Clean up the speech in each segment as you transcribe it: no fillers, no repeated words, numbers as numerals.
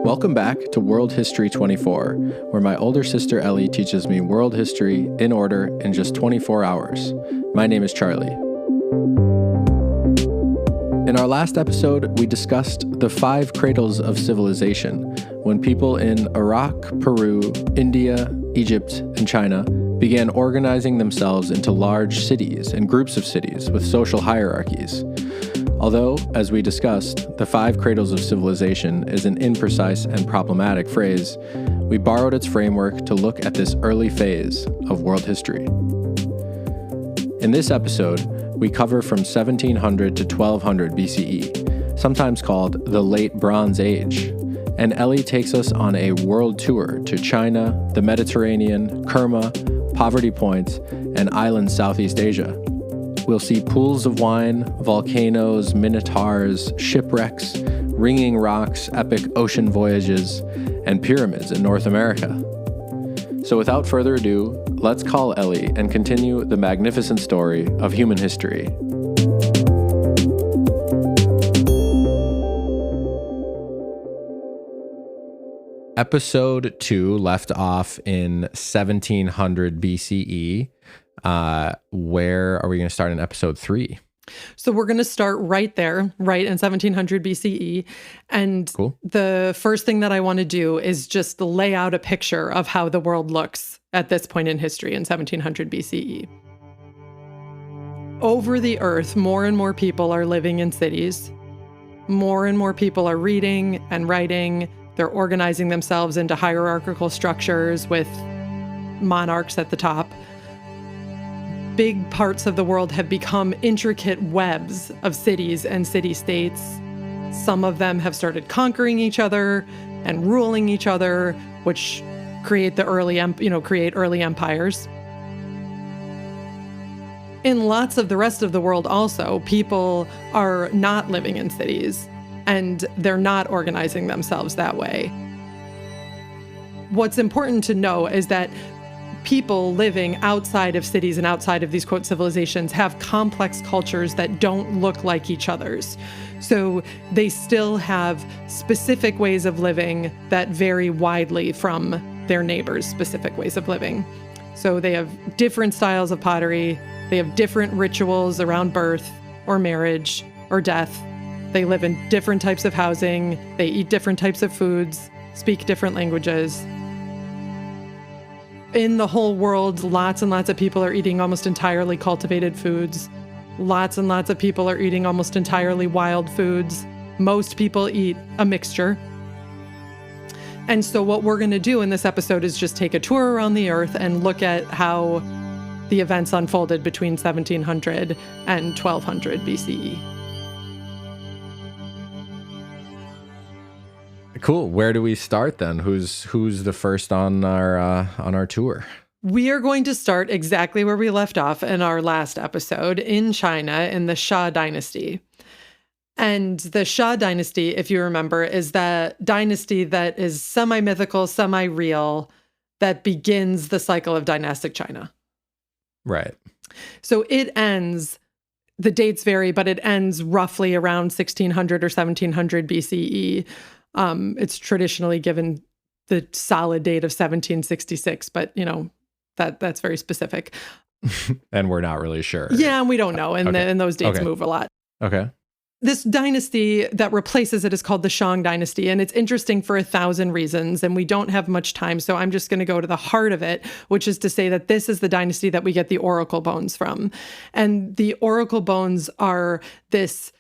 Welcome back to World History 24, where my older sister Ellie teaches me world history in order in just 24 hours. My name is Charlie. In our last episode, we discussed the 5 cradles of civilization, when people in Iraq, Peru, India, Egypt, and China began organizing themselves into large cities and groups of cities with social hierarchies. Although, as we discussed, the 5 cradles of civilization is an imprecise and problematic phrase, we borrowed its framework to look at this early phase of world history. In this episode, we cover from 1700 to 1200 BCE, sometimes called the Late Bronze Age, and Ellie takes us on a world tour to China, the Mediterranean, Kerma, Poverty Point, and island Southeast Asia. We'll see pools of wine, volcanoes, minotaurs, shipwrecks, ringing rocks, epic ocean voyages, and pyramids in North America. So without further ado, let's call Ellie and continue the magnificent story of human history. Episode 2 left off in 1700 BCE. Where are we going to start in episode 3? So we're going to start right there, right in 1700 BCE. And Cool. The first thing that I want to do is just lay out a picture of how the world looks at this point in history in 1700 BCE. Over the earth, more and more people are living in cities. More and more people are reading and writing. They're organizing themselves into hierarchical structures with monarchs at the top. Big parts of the world have become intricate webs of cities and city-states. Some of them have started conquering each other and ruling each other, which create the early empires. In lots of the rest of the world also, people are not living in cities, and they're not organizing themselves that way. What's important to know is that people living outside of cities and outside of these, quote, civilizations have complex cultures that don't look like each other's. So they still have specific ways of living that vary widely from their neighbors' specific ways of living. So they have different styles of pottery. They have different rituals around birth or marriage or death. They live in different types of housing. They eat different types of foods, speak different languages. In the whole world, lots and lots of people are eating almost entirely cultivated foods. Lots and lots of people are eating almost entirely wild foods. Most people eat a mixture. And so what we're going to do in this episode is just take a tour around the earth and look at how the events unfolded between 1700 and 1200 BCE. Cool. Where do we start then? Who's the first on our tour? We are going to start exactly where we left off in our last episode, in China, in the Xia Dynasty. And the Xia Dynasty, if you remember, is the dynasty that is semi-mythical, semi-real, that begins the cycle of dynastic China. Right. So it ends, the dates vary, but it ends roughly around 1600 or 1700 BCE. It's traditionally given the solid date of 1766, but that's very specific. And we're not really sure. Yeah, and we don't know. And, Okay. and those dates Okay. move a lot. Okay. This dynasty that replaces it is called the Shang Dynasty, and it's interesting for 1,000 reasons, and we don't have much time, so I'm just going to go to the heart of it, which is to say that this is the dynasty that we get the oracle bones from. And the oracle bones are this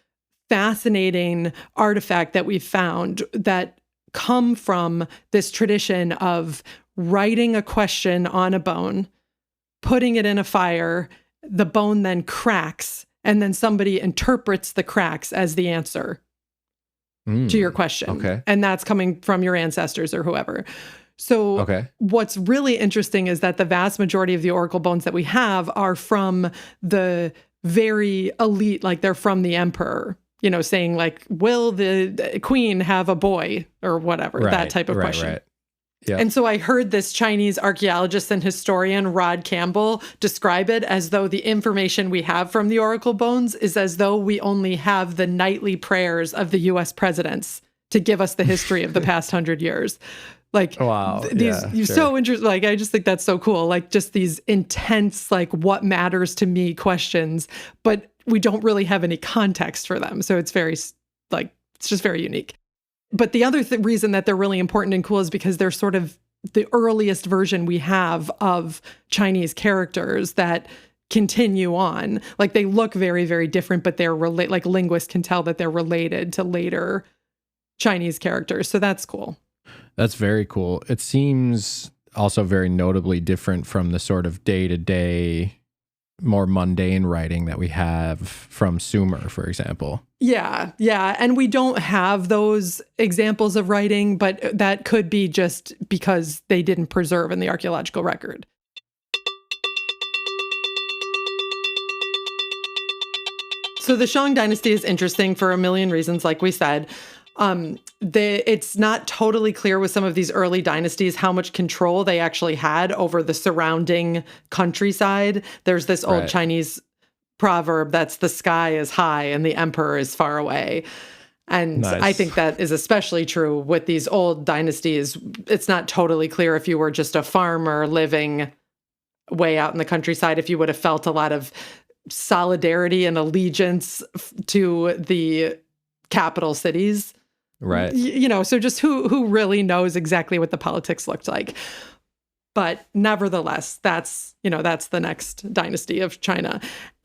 fascinating artifact that we've found that come from this tradition of writing a question on a bone, putting it in a fire, the bone then cracks, and then somebody interprets the cracks as the answer to your question. Okay. And that's coming from your ancestors or whoever. So what's really interesting is that the vast majority of the oracle bones that we have are from the very elite, like they're from the emperor, saying like, will the queen have a boy or whatever, that type of question. Right. Yeah. And so I heard this Chinese archaeologist and historian, Rod Campbell, describe it as though the information we have from the oracle bones is as though we only have the nightly prayers of the U.S. presidents to give us the history of the past 100 years. Like, wow, so interesting. Like, I just think that's so cool. Like, just these intense, like, what matters to me questions, but we don't really have any context for them. So it's very, like, it's just very unique. But the other reason that they're really important and cool is because they're sort of the earliest version we have of Chinese characters that continue on. Like, they look very, very different, but they're like linguists can tell that they're related to later Chinese characters. So that's cool. That's very cool. It seems also very notably different from the sort of day-to-day, more mundane writing that we have from Sumer, for example. Yeah. And we don't have those examples of writing, but that could be just because they didn't preserve in the archaeological record. So the Shang Dynasty is interesting for a million reasons, like we said. It's not totally clear with some of these early dynasties how much control they actually had over the surrounding countryside. There's this old Chinese proverb that's the sky is high and the emperor is far away. And I think that is especially true with these old dynasties. It's not totally clear if you were just a farmer living way out in the countryside, if you would have felt a lot of solidarity and allegiance to the capital cities. Right. So just who really knows exactly what the politics looked like. But nevertheless, that's the next dynasty of China.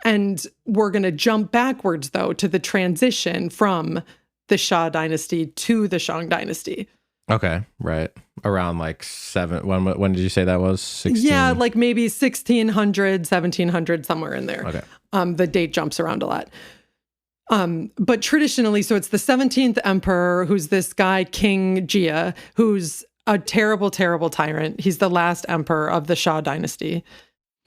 And we're going to jump backwards, though, to the transition from the Xia Dynasty to the Shang Dynasty. Okay, right. Around like when did you say that was? 16? Yeah, like maybe 1600, 1700, somewhere in there. Okay. The date jumps around a lot. But traditionally, so it's the 17th emperor, who's this guy, King Xia, who's a terrible, terrible tyrant. He's the last emperor of the Xia Dynasty.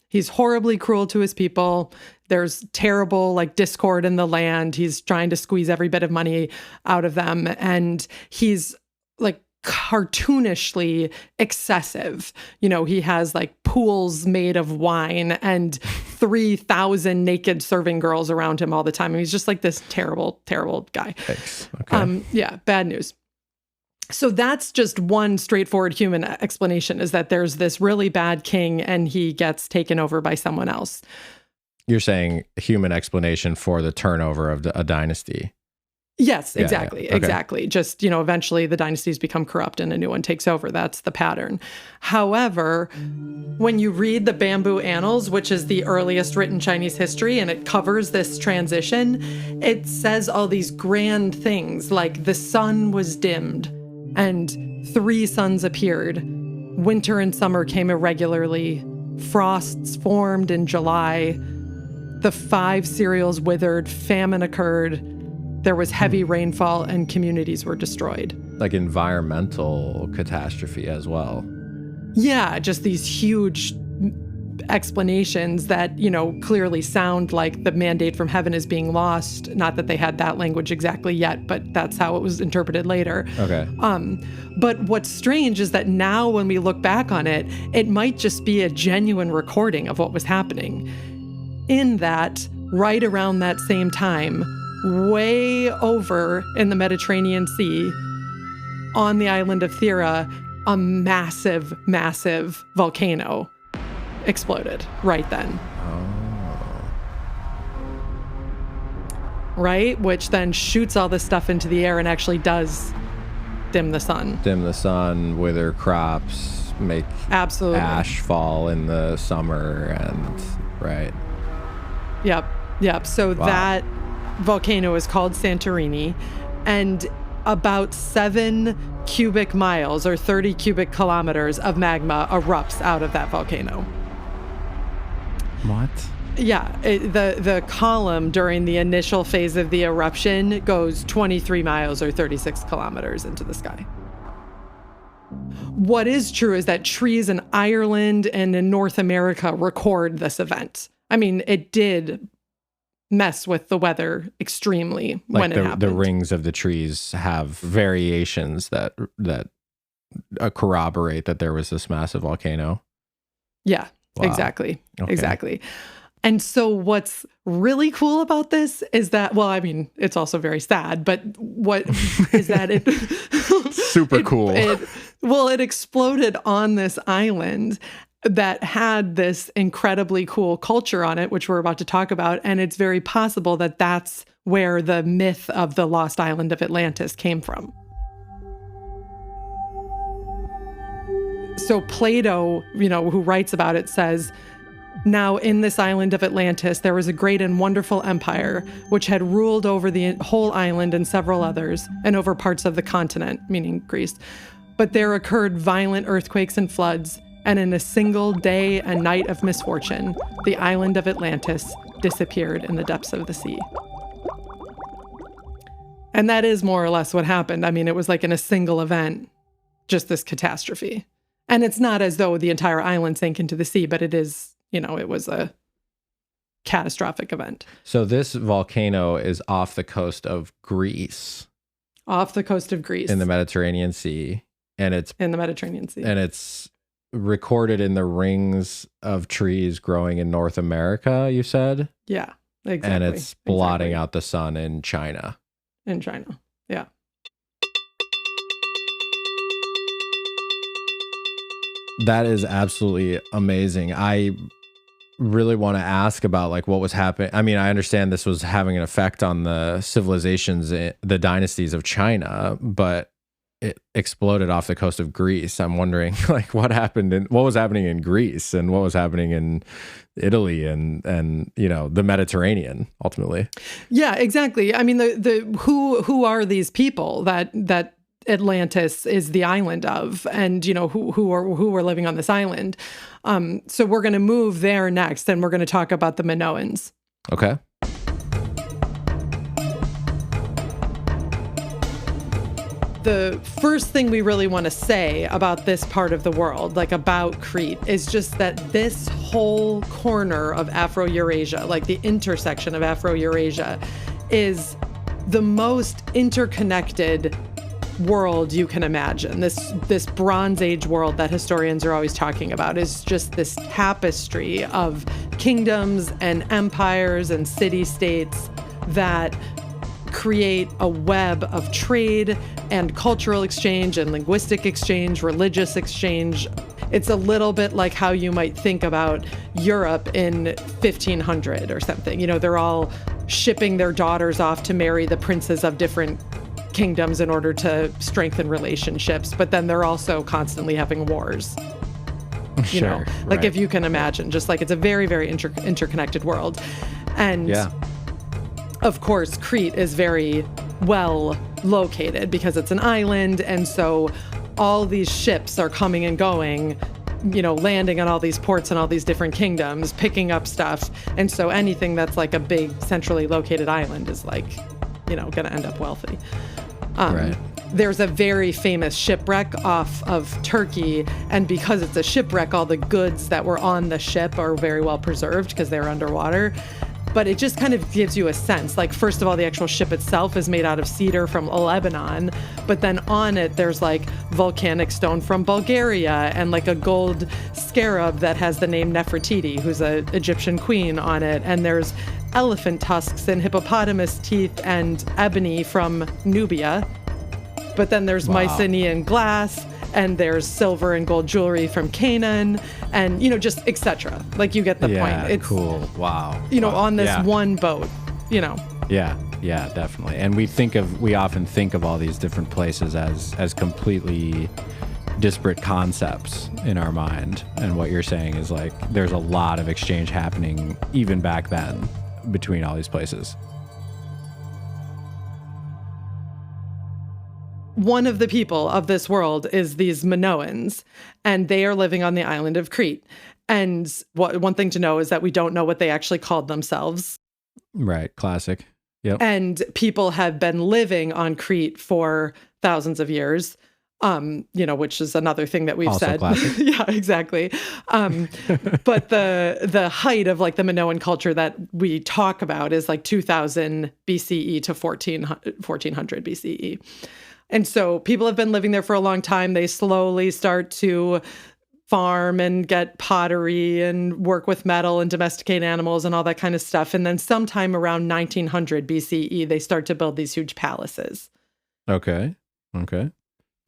He's horribly cruel to his people. There's terrible, like, discord in the land. He's trying to squeeze every bit of money out of them. And he's, like, cartoonishly excessive. He has, like, pools made of wine and 3,000 naked serving girls around him all the time. And he's just like this terrible, terrible guy. Thanks. Okay. Bad news. So that's just one straightforward human explanation, is that there's this really bad king and he gets taken over by someone else. You're saying human explanation for the turnover of a dynasty. Yes, exactly. Yeah. Okay. Exactly. Just, eventually the dynasties become corrupt and a new one takes over. That's the pattern. However, when you read the Bamboo Annals, which is the earliest written Chinese history, and it covers this transition, it says all these grand things like the sun was dimmed and 3 suns appeared. Winter and summer came irregularly. Frosts formed in July. The 5 cereals withered. Famine occurred. There was heavy rainfall and communities were destroyed. Like environmental catastrophe as well. Yeah, just these huge explanations that, clearly sound like the mandate from heaven is being lost. Not that they had that language exactly yet, but that's how it was interpreted later. Okay. But what's strange is that now when we look back on it, it might just be a genuine recording of what was happening. In that, right around that same time, way over in the Mediterranean Sea, on the island of Thera, a massive, massive volcano exploded right then. Oh. Right? Which then shoots all this stuff into the air and actually does dim the sun. Dim the sun, wither crops, make Absolutely. ash fall in the summer, and right. Yep. So that volcano is called Santorini, and about 7 cubic miles or 30 cubic kilometers of magma erupts out of that volcano. What? Yeah, the column during the initial phase of the eruption goes 23 miles or 36 kilometers into the sky. What is true is that trees in Ireland and in North America record this event. I mean, it did mess with the weather extremely when it happened. The rings of the trees have variations that corroborate that there was this massive volcano. Yeah, Wow. Exactly. Okay. Exactly. And so what's really cool about this is that, well, I mean, it's also very sad, but what is that it Super cool. It exploded on this island that had this incredibly cool culture on it, which we're about to talk about. And it's very possible that that's where the myth of the lost island of Atlantis came from. So Plato, who writes about it, says, "Now in this island of Atlantis, there was a great and wonderful empire, which had ruled over the whole island and several others, and over parts of the continent," meaning Greece. "But there occurred violent earthquakes and floods, and in a single day and night of misfortune, the island of Atlantis disappeared in the depths of the sea." And that is more or less what happened. I mean, it was like in a single event, just this catastrophe. And it's not as though the entire island sank into the sea, but it is, it was a catastrophic event. So this volcano is off the coast of Greece. Off the coast of Greece. In the Mediterranean Sea. And it's in the Mediterranean Sea. And it's recorded in the rings of trees growing in North America, you said? Yeah, exactly. And it's blotting out the sun in China. In China, yeah. That is absolutely amazing. I really want to ask about like what was happening. I mean, I understand this was having an effect on the civilizations, the dynasties of China, but it exploded off the coast of Greece. I'm wondering like what was happening in Greece and what was happening in Italy and the Mediterranean ultimately. Yeah, exactly. I mean, who are these people that Atlantis is the island of, and who are living on this island. So we're going to move there next, and we're going to talk about the Minoans. Okay. The first thing we really want to say about this part of the world, like about Crete, is just that this whole corner of Afro-Eurasia, like the intersection of Afro-Eurasia, is the most interconnected world you can imagine. This Bronze Age world that historians are always talking about is just this tapestry of kingdoms and empires and city-states that create a web of trade and cultural exchange and linguistic exchange, religious exchange. It's a little bit like how you might think about Europe in 1500 or something. They're all shipping their daughters off to marry the princes of different kingdoms in order to strengthen relationships, but then they're also constantly having wars. Sure, like right. If you can imagine, just like it's a very, very interconnected world. And of course, Crete is very well located because it's an island. And so all these ships are coming and going, landing on all these ports and all these different kingdoms, picking up stuff. And so anything that's like a big centrally located island is like, going to end up wealthy. Right. There's a very famous shipwreck off of Turkey, and because it's a shipwreck, all the goods that were on the ship are very well preserved because they're underwater. But it just kind of gives you a sense. Like, first of all, the actual ship itself is made out of cedar from Lebanon, but then on it, there's like volcanic stone from Bulgaria and like a gold scarab that has the name Nefertiti, who's an Egyptian queen, on it. And there's elephant tusks and hippopotamus teeth and ebony from Nubia. But then there's Mycenaean glass, and there's silver and gold jewelry from Canaan, and just etc. Like, you get the point. It's cool. Wow. On this one boat. Yeah, definitely. And we often think of all these different places as completely disparate concepts in our mind. And what you're saying is like there's a lot of exchange happening even back then between all these places. One of the people of this world is these Minoans, and they are living on the island of Crete. And one thing to know is that we don't know what they actually called themselves. Right. Classic. Yep. And people have been living on Crete for thousands of years, which is another thing that we've also said. Classic. Yeah, exactly. But the height of like the Minoan culture that we talk about is like 2000 BCE to 1400 BCE. And so people have been living there for a long time. They slowly start to farm and get pottery and work with metal and domesticate animals and all that kind of stuff. And then sometime around 1900 BCE, they start to build these huge palaces. Okay.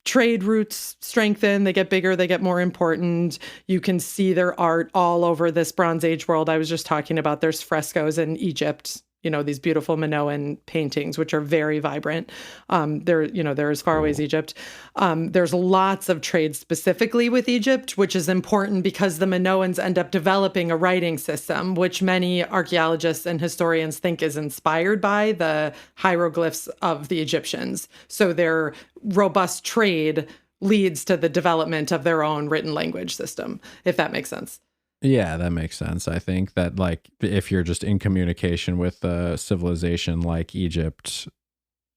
Trade routes strengthen, they get bigger, they get more important. You can see their art all over this Bronze Age world I was just talking about. There's frescoes in Egypt, these beautiful Minoan paintings, which are very vibrant. They're as far away as Egypt. There's lots of trade specifically with Egypt, which is important because the Minoans end up developing a writing system, which many archaeologists and historians think is inspired by the hieroglyphs of the Egyptians. So their robust trade leads to the development of their own written language system, if that makes sense. Yeah, that makes sense. I think that if you're just in communication with a civilization like Egypt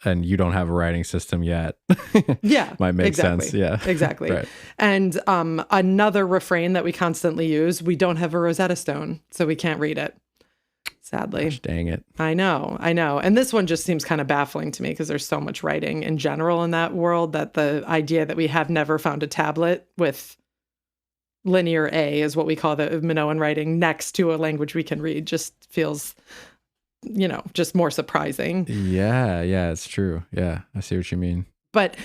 and you don't have a writing system yet, yeah, might make sense. Yeah, exactly. Right. And another refrain that we constantly use, we don't have a Rosetta Stone, so we can't read it. Sadly. Gosh, dang it. I know. And this one just seems kind of baffling to me because there's so much writing in general in that world that the idea that we have never found a tablet with linear A is what we call the Minoan writing next to a language we can read just feels, just more surprising. Yeah, it's true. Yeah, I see what you mean. But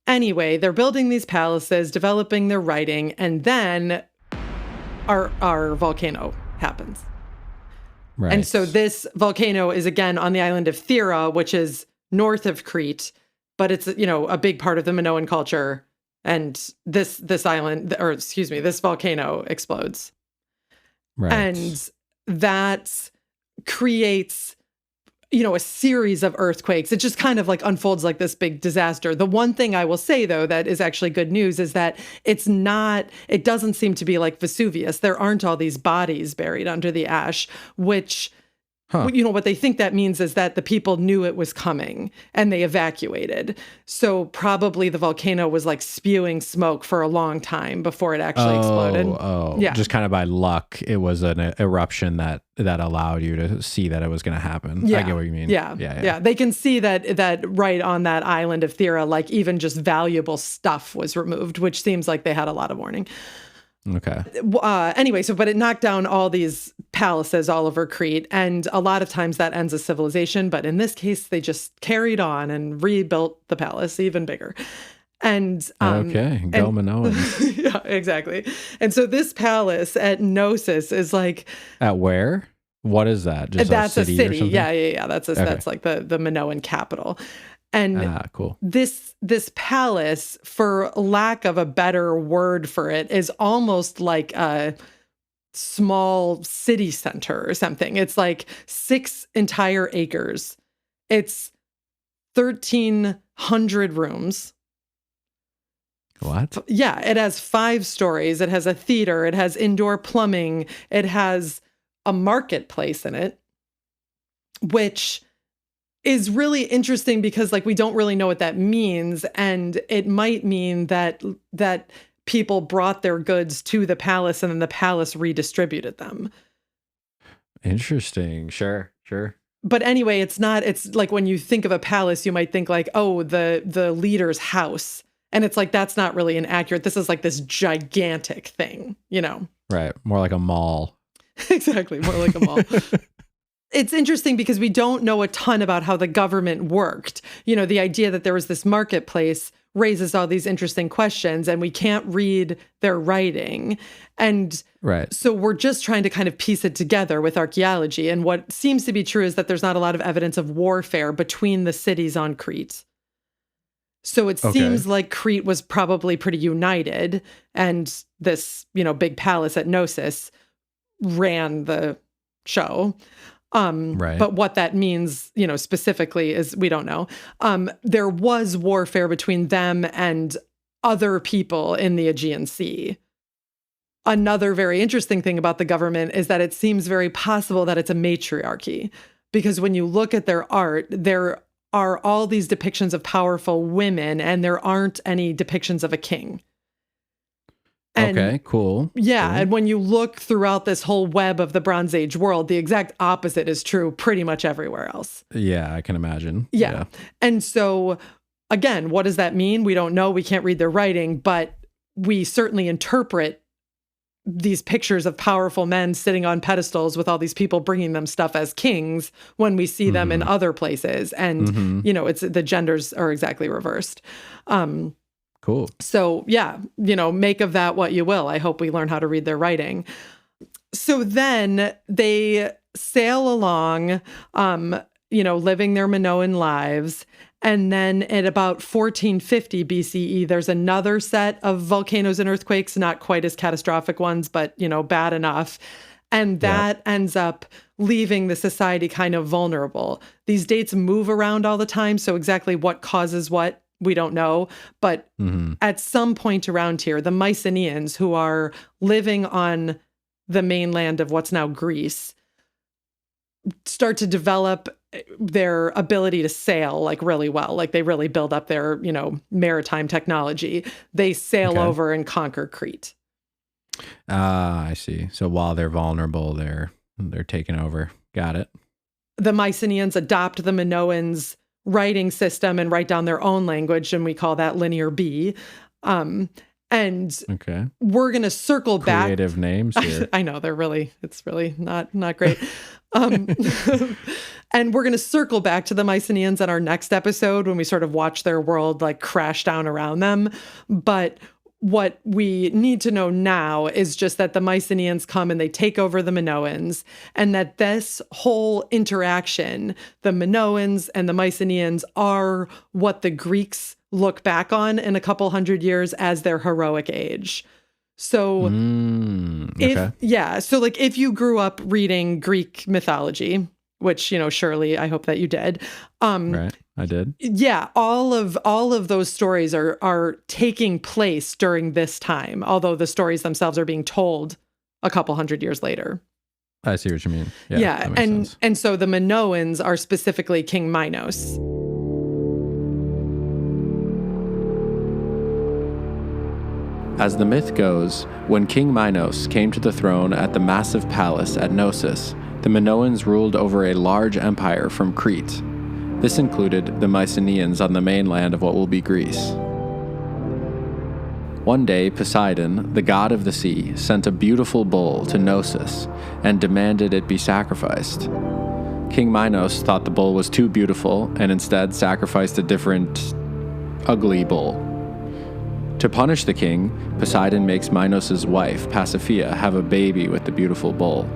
anyway, they're building these palaces, developing their writing, and then our volcano happens. Right. And so this volcano is again on the island of Thera, which is north of Crete, but it's, a big part of the Minoan culture. And this volcano explodes. Right. And that creates, a series of earthquakes. It just kind of unfolds like this big disaster. The one thing I will say, though, that is actually good news is that it doesn't seem to be like Vesuvius. There aren't all these bodies buried under the ash, which... what they think that means is that the people knew it was coming and they evacuated. So probably the volcano was spewing smoke for a long time before it actually exploded. Yeah. Just kind of by luck, it was an eruption that allowed you to see that it was going to happen. Yeah. I get what you mean. Yeah. They can see that right on that island of Thera, even just valuable stuff was removed, which seems like they had a lot of warning. Okay. Anyway, but it knocked down all these palaces all over Crete, and a lot of times that ends a civilization. But in this case, they just carried on and rebuilt the palace even bigger. And Minoans. Yeah, exactly. And so this palace at Knossos is at where? What is that? Just that's a city. Or something? Yeah. That's the Minoan capital. And cool. This palace, for lack of a better word for it, is almost like a small city center or something. It's 6 entire acres. It's 1,300 rooms. What? Yeah, it has 5 stories. It has a theater. It has indoor plumbing. It has a marketplace in it, which is really interesting because we don't really know what that means. And it might mean that people brought their goods to the palace and then the palace redistributed them. Interesting. Sure. But anyway, it's when you think of a palace, you might think the leader's house. And it's that's not really inaccurate. This is this gigantic thing, Right. More like a mall. Exactly. More like a mall. It's interesting because we don't know a ton about how the government worked. The idea that there was this marketplace raises all these interesting questions, and we can't read their writing. And right. So we're just trying to kind of piece it together with archaeology. And what seems to be true is that there's not a lot of evidence of warfare between the cities on Crete. So it seems like Crete was probably pretty united, and this, big palace at Knossos ran the show. Right. But what that means, specifically is we don't know. There was warfare between them and other people in the Aegean Sea. Another very interesting thing about the government is that it seems very possible that it's a matriarchy, because when you look at their art, there are all these depictions of powerful women and there aren't any depictions of a king. And, okay, cool. Yeah, cool. And when you look throughout this whole web of the Bronze Age world, the exact opposite is true pretty much everywhere else. Yeah, I can imagine. Yeah. And so again, what does that mean? We don't know. We can't read their writing, but we certainly interpret these pictures of powerful men sitting on pedestals with all these people bringing them stuff as kings when we see them in other places. And, it's the genders are exactly reversed. Cool. So yeah, make of that what you will. I hope we learn how to read their writing. So then they sail along, living their Minoan lives. And then at about 1450 BCE, there's another set of volcanoes and earthquakes, not quite as catastrophic ones, but, bad enough. And that ends up leaving the society kind of vulnerable. These dates move around all the time. So exactly what causes what, we don't know. But at some point around here, the Mycenaeans, who are living on the mainland of what's now Greece, start to develop their ability to sail like really well. Like they really build up their, maritime technology. They sail over and conquer Crete. I see. So while they're vulnerable, they're taking over. Got it. The Mycenaeans adopt the Minoans' writing system and write down their own language, and we call that Linear B. And we're going to circle back. Creative names here. I know it's really not great. And we're going to circle back to the Mycenaeans in our next episode when we sort of watch their world like crash down around them. But what we need to know now is just that the Mycenaeans come and they take over the Minoans, and that this whole interaction, the Minoans and the Mycenaeans, are what the Greeks look back on in a couple hundred years as their heroic age. So if you grew up reading Greek mythology, which, surely I hope that you did. Right. I did. Yeah. All of those stories are taking place during this time, although the stories themselves are being told a couple hundred years later. I see what you mean. Yeah. And so the Minoans are specifically King Minos. As the myth goes, when King Minos came to the throne at the massive palace at Knossos, the Minoans ruled over a large empire from Crete. This included the Mycenaeans on the mainland of what will be Greece. One day, Poseidon, the god of the sea, sent a beautiful bull to Knossos and demanded it be sacrificed. King Minos thought the bull was too beautiful and instead sacrificed a different, ugly bull. To punish the king, Poseidon makes Minos' wife, Pasiphae, have a baby with the beautiful bull.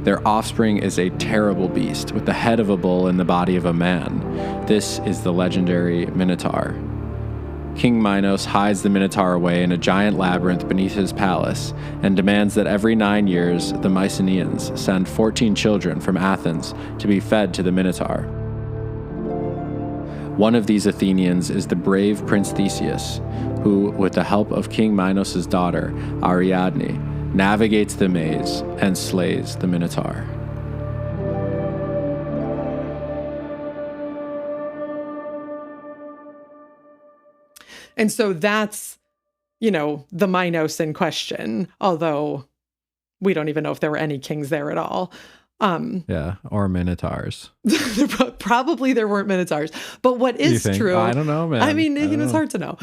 Their offspring is a terrible beast with the head of a bull and the body of a man. This is the legendary Minotaur. King Minos hides the Minotaur away in a giant labyrinth beneath his palace and demands that every 9 years the Mycenaeans send 14 children from Athens to be fed to the Minotaur. One of these Athenians is the brave Prince Theseus, who, with the help of King Minos' daughter, Ariadne, navigates the maze and slays the Minotaur. And so that's, the Minos in question, although we don't even know if there were any kings there at all. Or Minotaurs. Probably there weren't Minotaurs. But what is true... I don't know, man. I mean, it's hard to know.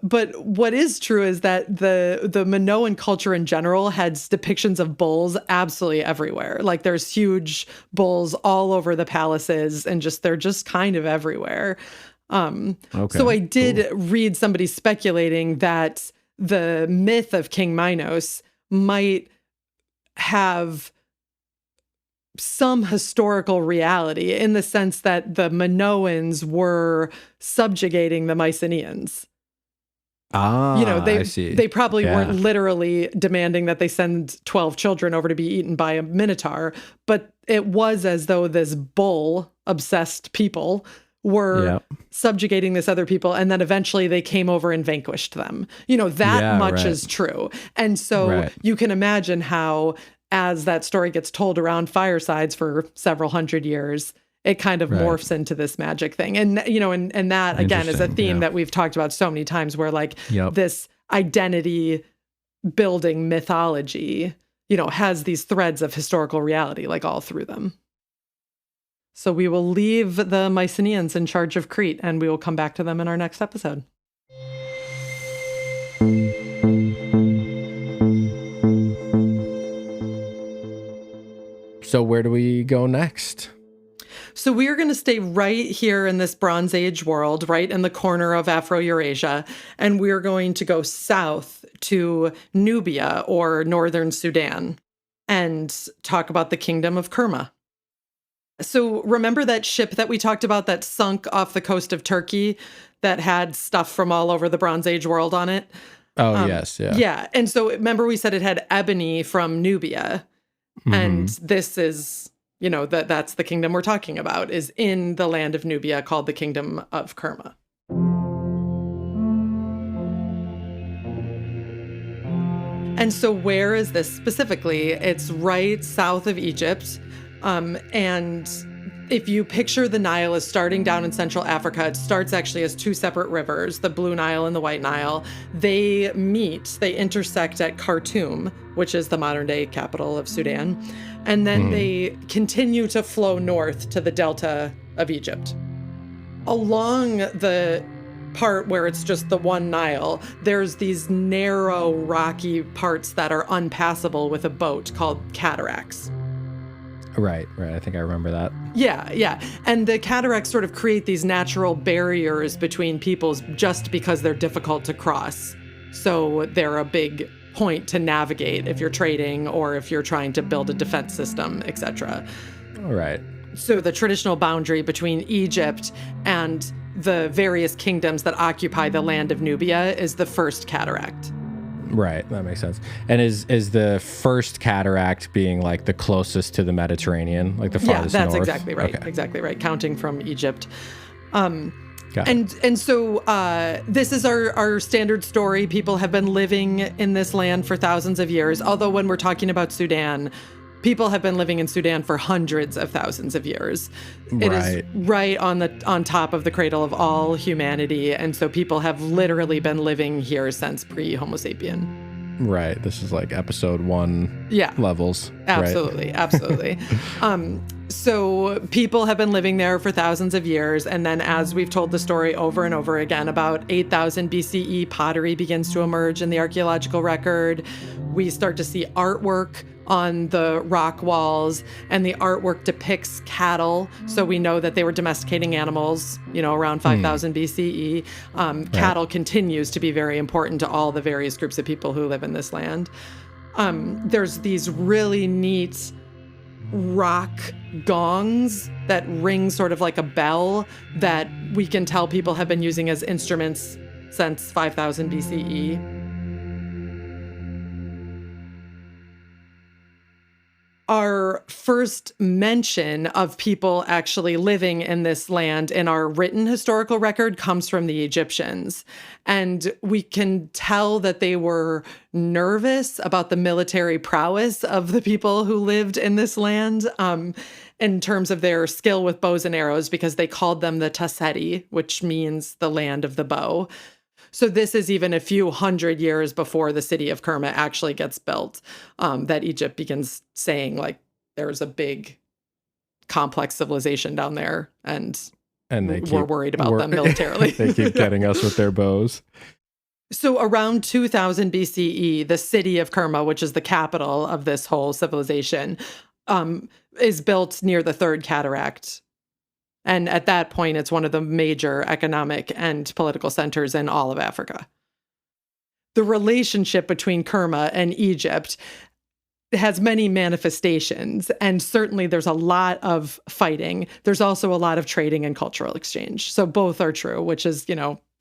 But what is true is that the Minoan culture in general had depictions of bulls absolutely everywhere. Like there's huge bulls all over the palaces, and they're just kind of everywhere. So I did read somebody speculating that the myth of King Minos might have some historical reality in the sense that the Minoans were subjugating the Mycenaeans. I see. They probably weren't literally demanding that they send 12 children over to be eaten by a Minotaur, but it was as though this bull-obsessed people were subjugating this other people, and then eventually they came over and vanquished them. That much is true. And so you can imagine how, as that story gets told around firesides for several hundred years, it kind of morphs into this magic thing. And, and that, again, is a theme that we've talked about so many times where, like, this identity building mythology, has these threads of historical reality, like, all through them. So we will leave the Mycenaeans in charge of Crete, and we will come back to them in our next episode. So where do we go next? So we are going to stay right here in this Bronze Age world, right in the corner of Afro-Eurasia, and we're going to go south to Nubia or northern Sudan and talk about the kingdom of Kerma. So remember that ship that we talked about that sunk off the coast of Turkey that had stuff from all over the Bronze Age world on it? Oh, yes, yeah. Yeah, and so remember we said it had ebony from Nubia, and this is, you know, that's the kingdom we're talking about, is in the land of Nubia called the kingdom of Kerma. And so where is this specifically? It's right south of Egypt. And if you picture the Nile as starting down in Central Africa, it starts actually as two separate rivers, the Blue Nile and the White Nile. They intersect at Khartoum, which is the modern day capital of Sudan. And then they continue to flow north to the delta of Egypt. Along the part where it's just the one Nile, there's these narrow, rocky parts that are unpassable with a boat called cataracts. Right. I think I remember that. Yeah. And the cataracts sort of create these natural barriers between peoples just because they're difficult to cross. So they're a big point to navigate if you're trading or if you're trying to build a defense system, etc. All right. So the traditional boundary between Egypt and the various kingdoms that occupy the land of Nubia is the first cataract. Right, that makes sense. And is the first cataract being like the closest to the Mediterranean, like the farthest north? Yeah, that's exactly right. Okay. Exactly right. Counting from Egypt. Got it. And so this is our standard story. People have been living in this land for thousands of years. Although when we're talking about Sudan, people have been living in Sudan for hundreds of thousands of years. It is right on top of the cradle of all humanity. And so people have literally been living here since pre-Homo sapien. Right. This is like episode 1 levels. Absolutely. Right? Absolutely. So people have been living there for thousands of years. And then as we've told the story over and over again, about 8,000 BCE, pottery begins to emerge in the archaeological record. We start to see artwork on the rock walls, and the artwork depicts cattle. So we know that they were domesticating animals, around 5,000 BCE. Cattle continues to be very important to all the various groups of people who live in this land. There's these really neat rock gongs that ring sort of like a bell that we can tell people have been using as instruments since 5,000 BCE. Our first mention of people actually living in this land in our written historical record comes from the Egyptians. And we can tell that they were nervous about the military prowess of the people who lived in this land in terms of their skill with bows and arrows, because they called them the Tasseti, which means the land of the bow. So this is even a few hundred years before the city of Kerma actually gets built, that Egypt begins saying, like, there's a big, complex civilization down there, and we're worried about them militarily. They keep getting us with their bows. So around 2000 BCE, the city of Kerma, which is the capital of this whole civilization, is built near the third cataract. And at that point, it's one of the major economic and political centers in all of Africa. The relationship between Kerma and Egypt has many manifestations, and certainly there's a lot of fighting. There's also a lot of trading and cultural exchange. So both are true, which is,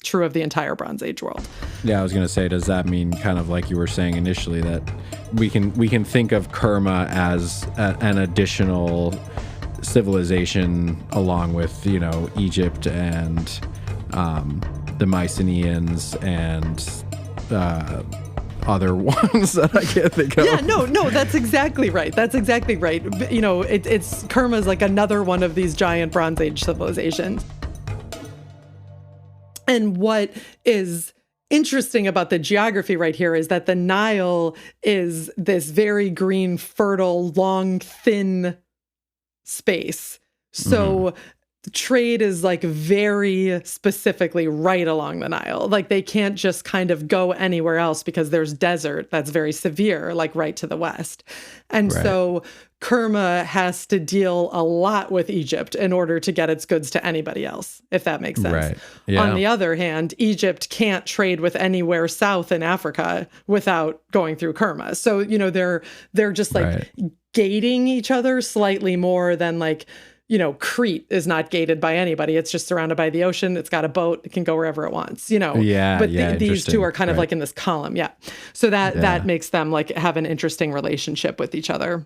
true of the entire Bronze Age world. Yeah, I was going to say, does that mean, kind of like you were saying initially, that we can think of Kerma as an additional civilization along with Egypt and the Mycenaeans and other ones that I can't think of? Yeah, no, that's exactly right. It's Kerma's like another one of these giant Bronze Age civilizations. And what is interesting about the geography right here is that the Nile is this very green, fertile, long, thin space. So trade is like very specifically right along the Nile. Like they can't just kind of go anywhere else because there's desert that's very severe, like right to the west. And so Kerma has to deal a lot with Egypt in order to get its goods to anybody else, if that makes sense. Right. Yeah. On the other hand, Egypt can't trade with anywhere south in Africa without going through Kerma. So, you know, they're just like gating each other slightly more than like, you know, Crete is not gated by anybody. It's just surrounded by the ocean. It's got a boat. It can go wherever it wants, you know. But these two are kind of like in this column. Yeah. So that makes them like have an interesting relationship with each other.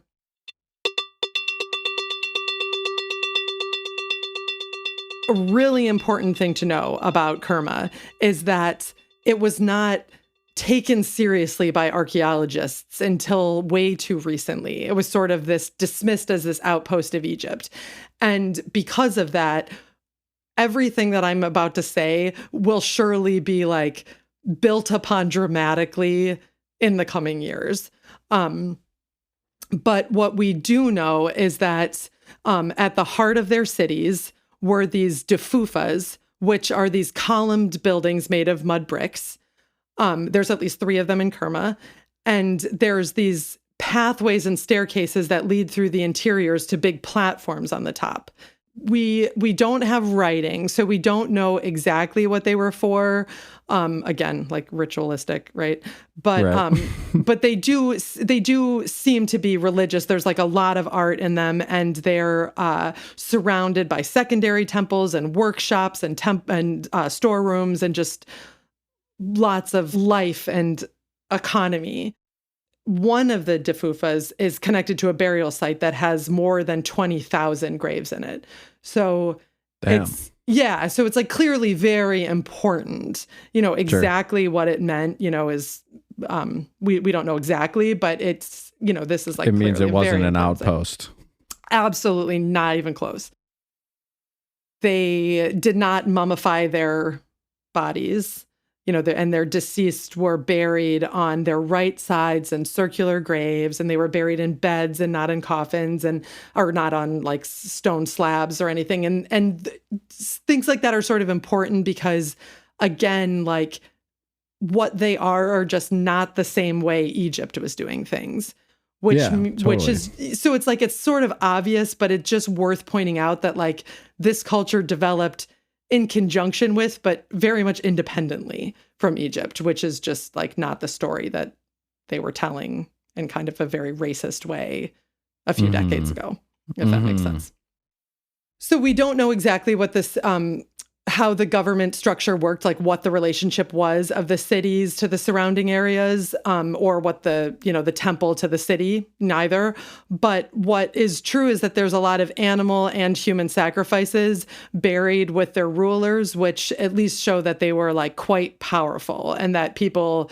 A really important thing to know about Kerma is that it was not taken seriously by archaeologists until way too recently. It was sort of dismissed as this outpost of Egypt. And because of that, everything that I'm about to say will surely be like built upon dramatically in the coming years. But what we do know is that at the heart of their cities were these defufas, which are these columned buildings made of mud bricks. There's at least 3 of them in Kerma. And there's these pathways and staircases that lead through the interiors to big platforms on the top. We don't have writing, so we don't know exactly what they were for. Again, like ritualistic, right? But but they do seem to be religious. There's like a lot of art in them, and they're surrounded by secondary temples and workshops and storerooms and just lots of life and economy. One of the defufas is connected to a burial site that has more than 20,000 graves in it. So so it's like clearly very important. You know, exactly what it meant, you know, is we don't know exactly, but it's, you know, this is like, it means it wasn't an outpost. Absolutely not even close. They did not mummify their bodies. You know, and their deceased were buried on their right sides in circular graves, and they were buried in beds and not in coffins, or not on like stone slabs or anything. And things like that are sort of important because, again, like what they are just not the same way Egypt was doing things. Which is, so it's like, it's sort of obvious, but it's just worth pointing out that like this culture developed in conjunction with, but very much independently from Egypt, which is just like not the story that they were telling in kind of a very racist way a few decades ago, if that makes sense. So we don't know exactly what this, how the government structure worked, like what the relationship was of the cities to the surrounding areas, or what the temple to the city, neither. But what is true is that there's a lot of animal and human sacrifices buried with their rulers, which at least show that they were like quite powerful and that people,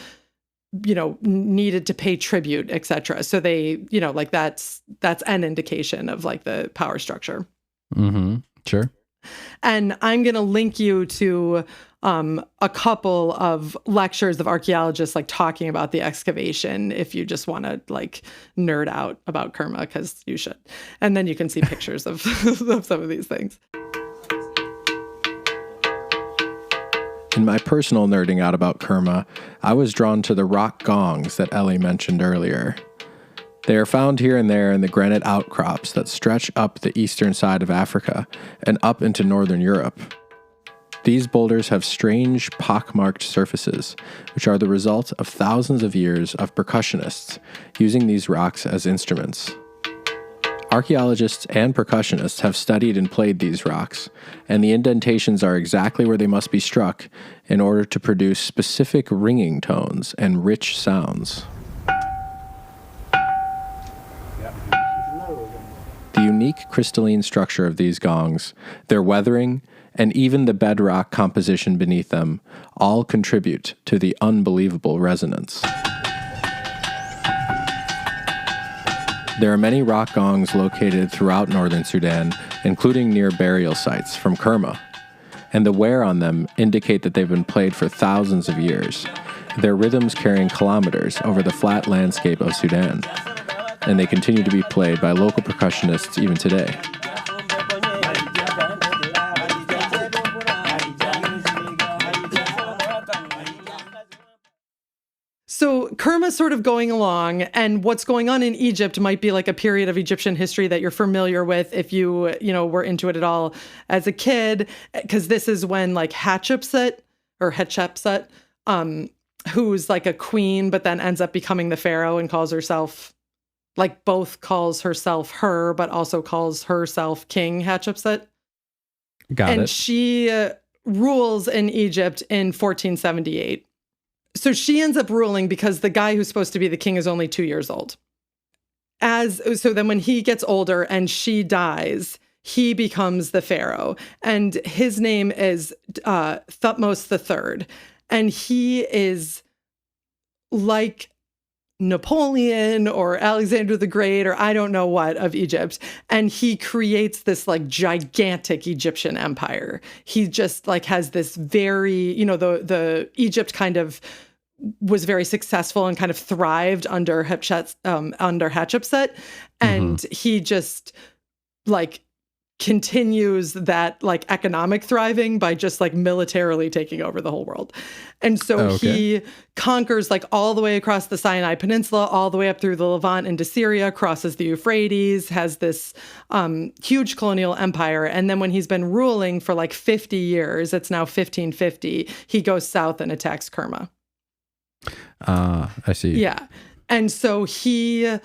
you know, needed to pay tribute, etc. So they, you know, like that's an indication of like the power structure. Sure. And I'm going to link you to a couple of lectures of archaeologists like talking about the excavation if you just want to like nerd out about Kerma, because you should. And then you can see pictures of, of some of these things. In my personal nerding out about Kerma, I was drawn to the rock gongs that Ellie mentioned earlier. They are found here and there in the granite outcrops that stretch up the eastern side of Africa and up into northern Europe. These boulders have strange, pockmarked surfaces, which are the result of thousands of years of percussionists using these rocks as instruments. Archaeologists and percussionists have studied and played these rocks, and the indentations are exactly where they must be struck in order to produce specific ringing tones and rich sounds. The unique crystalline structure of these gongs, their weathering, and even the bedrock composition beneath them all contribute to the unbelievable resonance. There are many rock gongs located throughout northern Sudan, including near burial sites from Kerma, and the wear on them indicate that they've been played for thousands of years, their rhythms carrying kilometers over the flat landscape of Sudan. And they continue to be played by local percussionists even today. So Kerma's sort of going along, and what's going on in Egypt might be like a period of Egyptian history that you're familiar with if you were into it at all as a kid, because this is when like Hatshepsut, who's like a queen, but then ends up becoming the pharaoh and calls herself, like both calls herself her, but also calls herself King Hatshepsut. Got it. And she rules in Egypt in 1478. So she ends up ruling because the guy who's supposed to be the king is only 2 years old. So then when he gets older and she dies, he becomes the pharaoh. And his name is Thutmose III. And he is like Napoleon or Alexander the Great or I don't know what of Egypt. And he creates this like gigantic Egyptian empire. He just like has this very, the Egypt kind of was very successful and kind of thrived under Hatshepsut. And he just like continues that like economic thriving by just like militarily taking over the whole world. And so he conquers like all the way across the Sinai Peninsula, all the way up through the Levant into Syria, crosses the Euphrates, has this huge colonial empire. And then when he's been ruling for like 50 years, it's now 1550, he goes south and attacks Kerma. I see. Yeah. And so he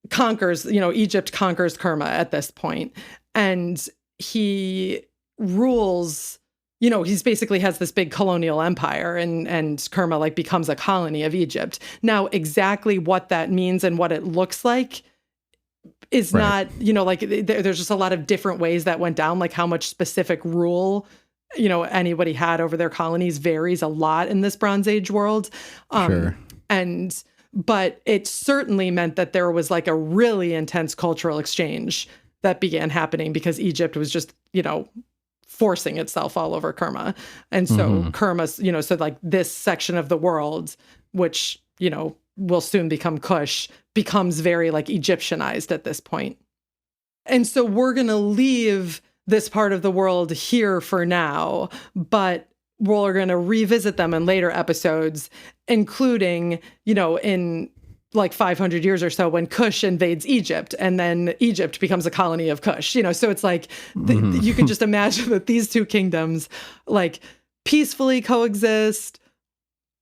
conquers, Egypt conquers Kerma at this point. And he rules, he's basically has this big colonial empire and Kerma like becomes a colony of Egypt. Now, exactly what that means and what it looks like is not, there's just a lot of different ways that went down, like how much specific rule anybody had over their colonies varies a lot in this Bronze Age world. Sure. But it certainly meant that there was like a really intense cultural exchange that began happening because Egypt was just, forcing itself all over Kerma. And so Kerma's, so like this section of the world, which, will soon become Kush, becomes very like Egyptianized at this point. And so we're going to leave this part of the world here for now, but we're going to revisit them in later episodes, including, in like 500 years or so when Kush invades Egypt and then Egypt becomes a colony of Kush, so it's like you can just imagine that these two kingdoms like peacefully coexist,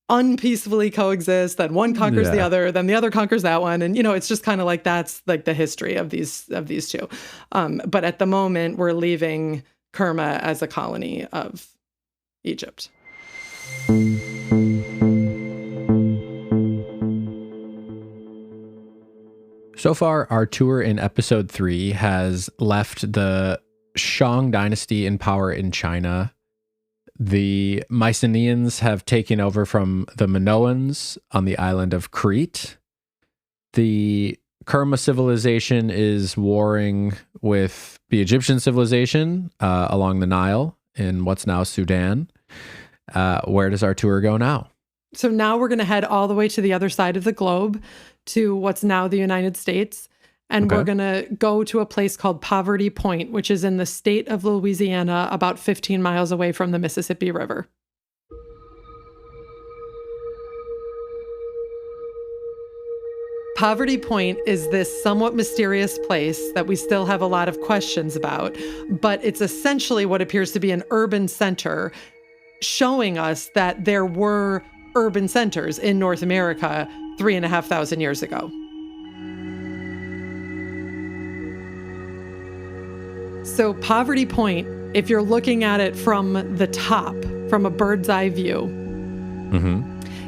unpeacefully coexist, then one conquers the other, then the other conquers that one. And, it's just kind of like, that's like the history of these two. But at the moment we're leaving Kerma as a colony of Egypt. So far, our tour in episode 3 has left the Shang Dynasty in power in China. The Mycenaeans have taken over from the Minoans on the island of Crete. The Kerma civilization is warring with the Egyptian civilization along the Nile in what's now Sudan. Where does our tour go now? So now we're going to head all the way to the other side of the globe to what's now the United States. And we're going to go to a place called Poverty Point, which is in the state of Louisiana, about 15 miles away from the Mississippi River. Poverty Point is this somewhat mysterious place that we still have a lot of questions about, but it's essentially what appears to be an urban center, showing us that there were urban centers in North America 3,500 years ago. So Poverty Point, if you're looking at it from the top, from a bird's eye view,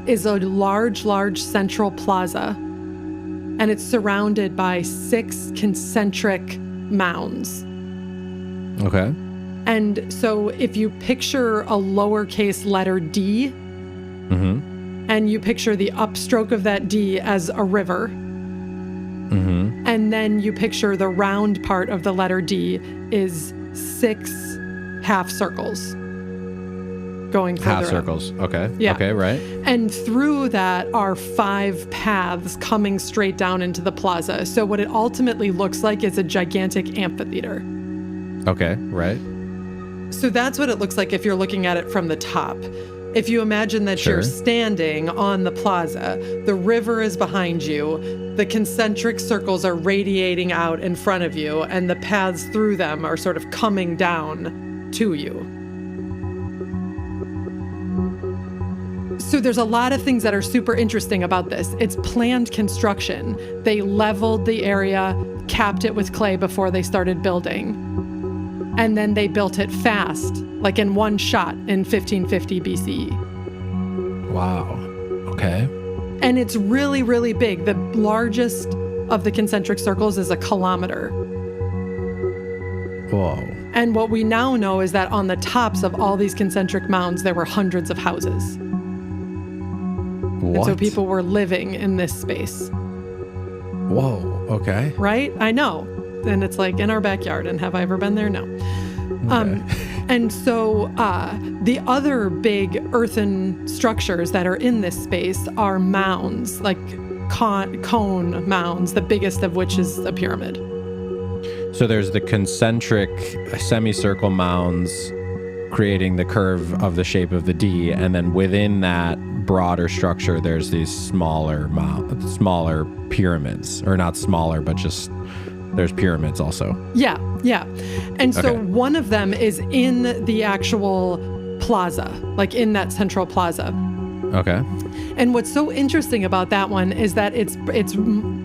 is a large central plaza. And it's surrounded by 6 concentric mounds. Okay. And so if you picture a lowercase letter D, and you picture the upstroke of that D as a river, and then you picture the round part of the letter D is 6 half circles going further half circles. Okay. Yeah. Okay, right. And through that are 5 paths coming straight down into the plaza. So what it ultimately looks like is a gigantic amphitheater. Okay, right. So that's what it looks like if you're looking at it from the top. If you imagine that Sure. you're standing on the plaza, the river is behind you, the concentric circles are radiating out in front of you, and the paths through them are sort of coming down to you. So there's a lot of things that are super interesting about this. It's planned construction. They leveled the area, capped it with clay before they started building. And then they built it fast, like in one shot in 1550 BCE. Wow. Okay. And it's really, really big. The largest of the concentric circles is 1 kilometer. Whoa. And what we now know is that on the tops of all these concentric mounds, there were hundreds of houses. What? And so people were living in this space. Whoa. Okay. Right? I know. And it's like in our backyard. And have I ever been there? No. Okay. And so the other big earthen structures that are in this space are mounds, like cone mounds, the biggest of which is a pyramid. So there's the concentric semicircle mounds creating the curve of the shape of the D, and then within that broader structure, there's these smaller pyramids, or not smaller, but just there's pyramids also. Yeah. And so Okay. one of them is in the actual plaza, like in that central plaza. Okay. And what's so interesting about that one is that it's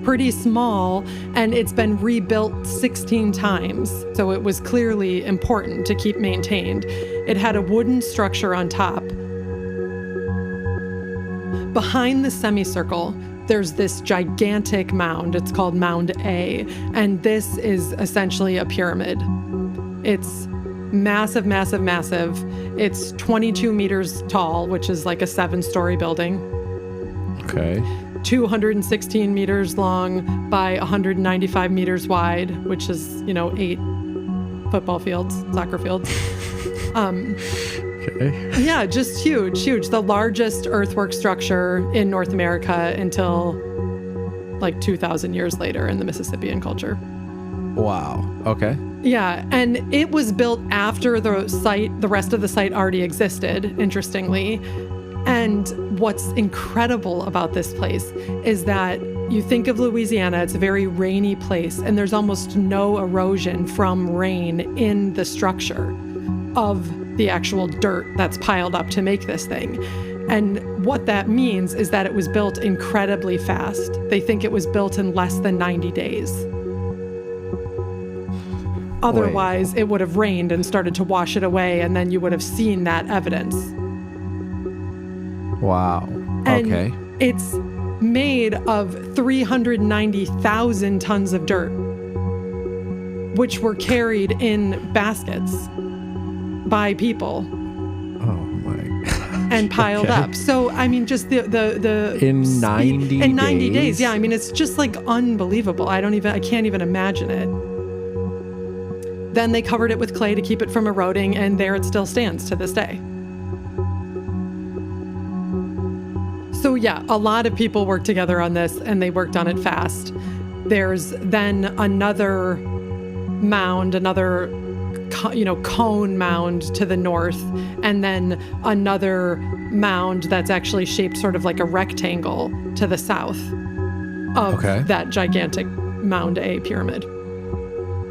pretty small and it's been rebuilt 16 times. So it was clearly important to keep maintained. It had a wooden structure on top. Behind the semicircle, there's this gigantic mound. It's called Mound A. And this is essentially a pyramid. It's massive, massive, massive. It's 22 meters tall, which is like a 7-story building. Okay. 216 meters long by 195 meters wide, which is, 8 football fields, soccer fields. Okay. Yeah, just huge. The largest earthwork structure in North America until like 2,000 years later in the Mississippian culture. Wow. Okay. Yeah, and it was built after the rest of the site already existed, interestingly. And what's incredible about this place is that you think of Louisiana, it's a very rainy place, and there's almost no erosion from rain in the structure of the actual dirt that's piled up to make this thing. And what that means is that it was built incredibly fast. They think it was built in less than 90 days. Otherwise, it would have rained and started to wash it away, and then you would have seen that evidence. Wow. And okay. It's made of 390,000 tons of dirt, which were carried in baskets by people. Oh my God. And piled Okay. up. So, I mean, just the In speed- 90 in 90 days? days. Yeah, I mean, it's just like unbelievable. I can't even imagine it. Then they covered it with clay to keep it from eroding, and there it still stands to this day. So yeah, a lot of people worked together on this, and they worked on it fast. There's then another mound, another cone mound to the north, and then another mound that's actually shaped sort of like a rectangle to the south of that gigantic Mound A pyramid.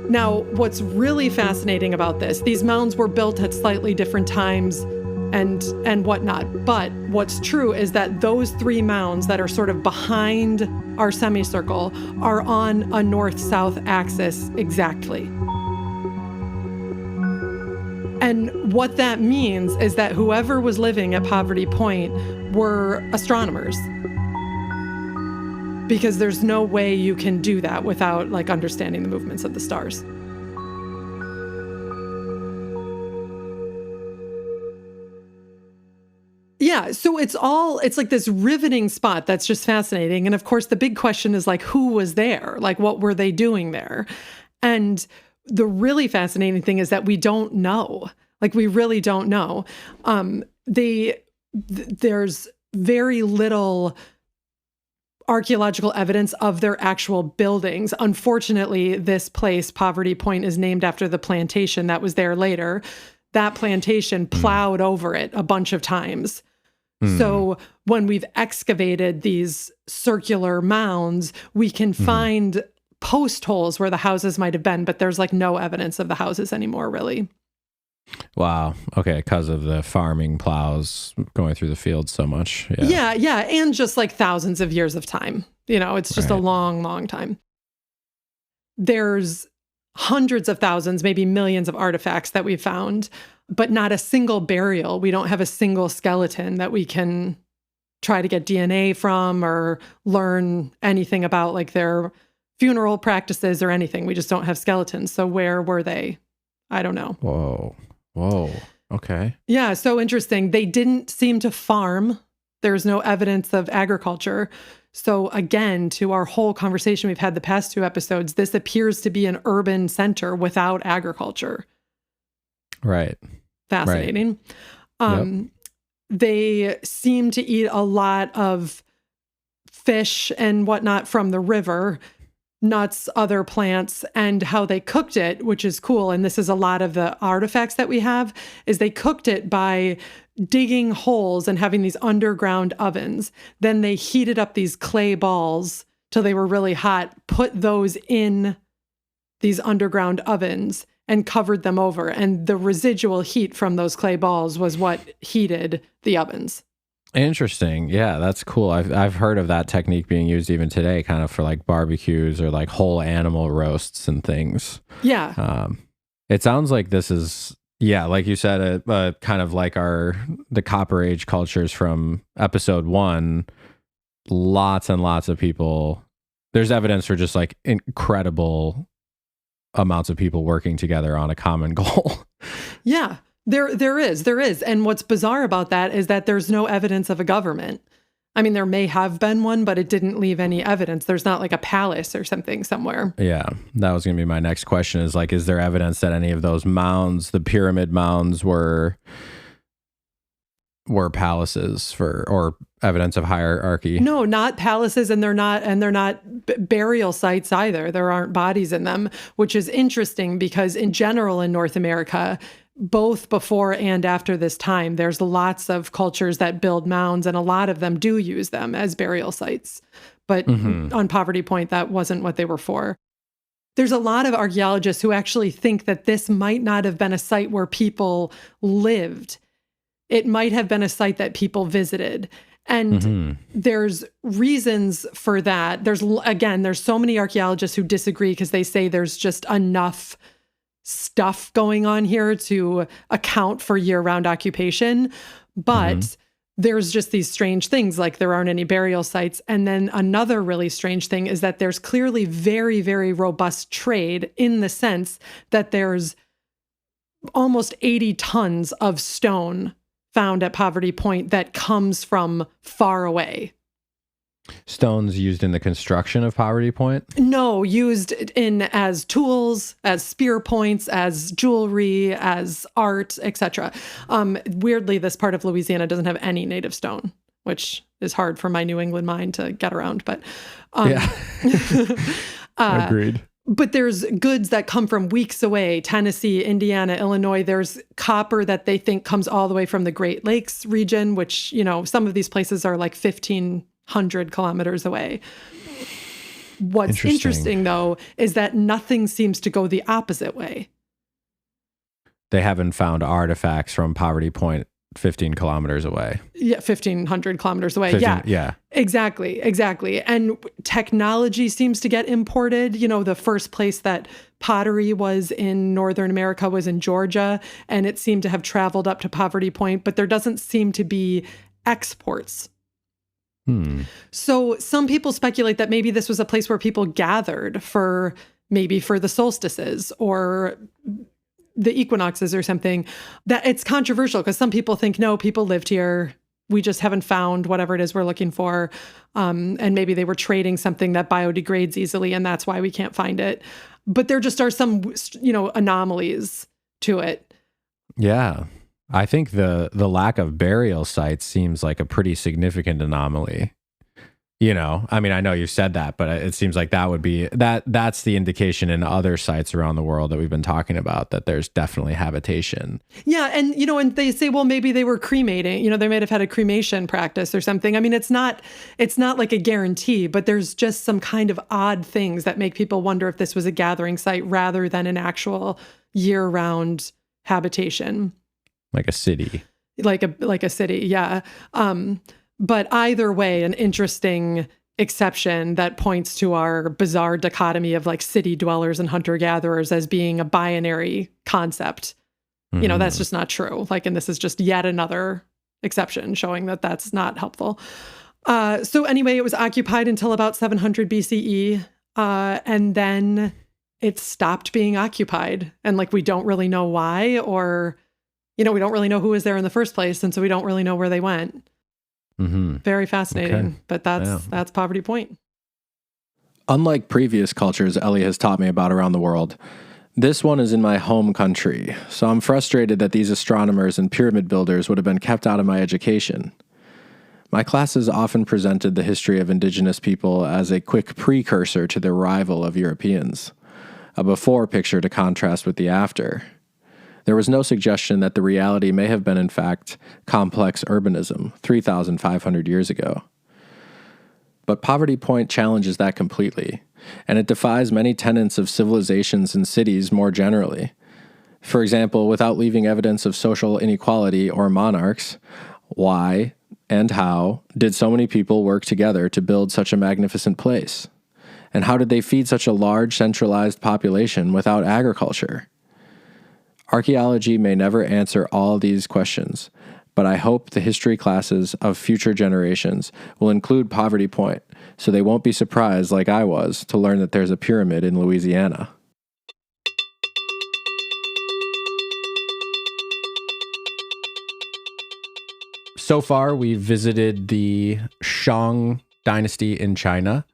Now, what's really fascinating about this, these mounds were built at slightly different times and whatnot. But what's true is that those 3 mounds that are sort of behind our semicircle are on a north-south axis exactly. And what that means is that whoever was living at Poverty Point were astronomers. Because there's no way you can do that without like understanding the movements of the stars. Yeah, so it's like this riveting spot that's just fascinating. And of course, the big question is like, who was there? Like, what were they doing there? And the really fascinating thing is that we don't know. Like, we really don't know. There's very little archaeological evidence of their actual buildings. Unfortunately, this place, Poverty Point, is named after the plantation that was there later. that plantation plowed over it a bunch of times. So when we've excavated these circular mounds, we can find post holes where the houses might have been, but there's like no evidence of the houses anymore, really. Wow. Okay. Because of the farming plows going through the fields so much. Yeah. And just like thousands of years of time. It's just a long, long time. There's hundreds of thousands, maybe millions of artifacts that we found, but not a single burial. We don't have a single skeleton that we can try to get DNA from or learn anything about like their funeral practices or anything. We just don't have skeletons. So where were they? I don't know. Whoa. Okay. Yeah, so interesting. They didn't seem to farm. There's no evidence of agriculture. So again, to our whole conversation we've had the past 2 episodes, this appears to be an urban center without agriculture. Right. Fascinating. Right. They seem to eat a lot of fish and whatnot from the river, nuts, other plants, and how they cooked it, which is cool. And this is a lot of the artifacts that we have, is they cooked it by digging holes and having these underground ovens. Then they heated up these clay balls till they were really hot, put those in these underground ovens and covered them over. And the residual heat from those clay balls was what heated the ovens. Interesting. Yeah, that's cool. I've heard of that technique being used even today, kind of for like barbecues or like whole animal roasts and things. Yeah. It sounds like this is, like you said, kind of like the Copper Age cultures from episode 1. Lots and lots of people. There's evidence for just like incredible amounts of people working together on a common goal. Yeah. There is. And what's bizarre about that is that there's no evidence of a government. I mean, there may have been one, but it didn't leave any evidence. There's not like a palace or something somewhere. Yeah, that was going to be my next question is like, is there evidence that any of those mounds, the pyramid mounds were palaces or evidence of hierarchy? No, not palaces, and they're not burial sites either. There aren't bodies in them, which is interesting because in general in North America, both before and after this time, there's lots of cultures that build mounds, and a lot of them do use them as burial sites. But on Poverty Point, that wasn't what they were for. There's a lot of archaeologists who actually think that this might not have been a site where people lived. It might have been a site that people visited. And there's reasons for that. There's so many archaeologists who disagree because they say there's just enough stuff going on here to account for year-round occupation. But there's just these strange things, like there aren't any burial sites. And then another really strange thing is that there's clearly very, very robust trade in the sense that there's almost 80 tons of stone found at Poverty Point that comes from far away. Stones used in the construction of Poverty Point? No, used as tools, as spear points, as jewelry, as art, etc. Weirdly, this part of Louisiana doesn't have any native stone, which is hard for my New England mind to get around. But Agreed. But there's goods that come from weeks away, Tennessee, Indiana, Illinois. There's copper that they think comes all the way from the Great Lakes region, which, some of these places are like 1,500 kilometers away. What's interesting, though, is that nothing seems to go the opposite way. They haven't found artifacts from Poverty Point 15 kilometers away. Yeah, 1,500 kilometers away. Yeah. Exactly. And technology seems to get imported. The first place that pottery was in Northern America was in Georgia, and it seemed to have traveled up to Poverty Point, but there doesn't seem to be exports. So some people speculate that maybe this was a place where people gathered for the solstices or the equinoxes or something. That it's controversial because some people think, no, people lived here. We just haven't found whatever it is we're looking for. And maybe they were trading something that biodegrades easily, and that's why we can't find it. But there just are some, anomalies to it. Yeah. I think the lack of burial sites seems like a pretty significant anomaly. I mean, I know you said that, but it seems like that would be that's the indication in other sites around the world that we've been talking about, that there's definitely habitation. Yeah. And, and they say, well, maybe they were cremating, they might have had a cremation practice or something. I mean, it's not like a guarantee, but there's just some kind of odd things that make people wonder if this was a gathering site rather than an actual year-round habitation. Like a city. Like a city. Yeah. But either way, an interesting exception that points to our bizarre dichotomy of like city dwellers and hunter-gatherers as being a binary concept. That's just not true. And this is just yet another exception showing that that's not helpful. So anyway, it was occupied until about 700 BCE. And then it stopped being occupied. And we don't really know why, or, we don't really know who was there in the first place. And so we don't really know where they went. Very fascinating, okay. But that's Poverty Point. Unlike previous cultures Ellie has taught me about around the world, this one is in my home country, so I'm frustrated that these astronomers and pyramid builders would have been kept out of my education. My classes often presented the history of indigenous people as a quick precursor to the arrival of Europeans, a before picture to contrast with the after. There was no suggestion that the reality may have been, in fact, complex urbanism 3,500 years ago. But Poverty Point challenges that completely, and it defies many tenets of civilizations and cities more generally. For example, without leaving evidence of social inequality or monarchs, why and how did so many people work together to build such a magnificent place? And how did they feed such a large centralized population without agriculture? Archaeology may never answer all these questions, but I hope the history classes of future generations will include Poverty Point, so they won't be surprised like I was to learn that there's a pyramid in Louisiana. So far, we've visited the Shang Dynasty in China,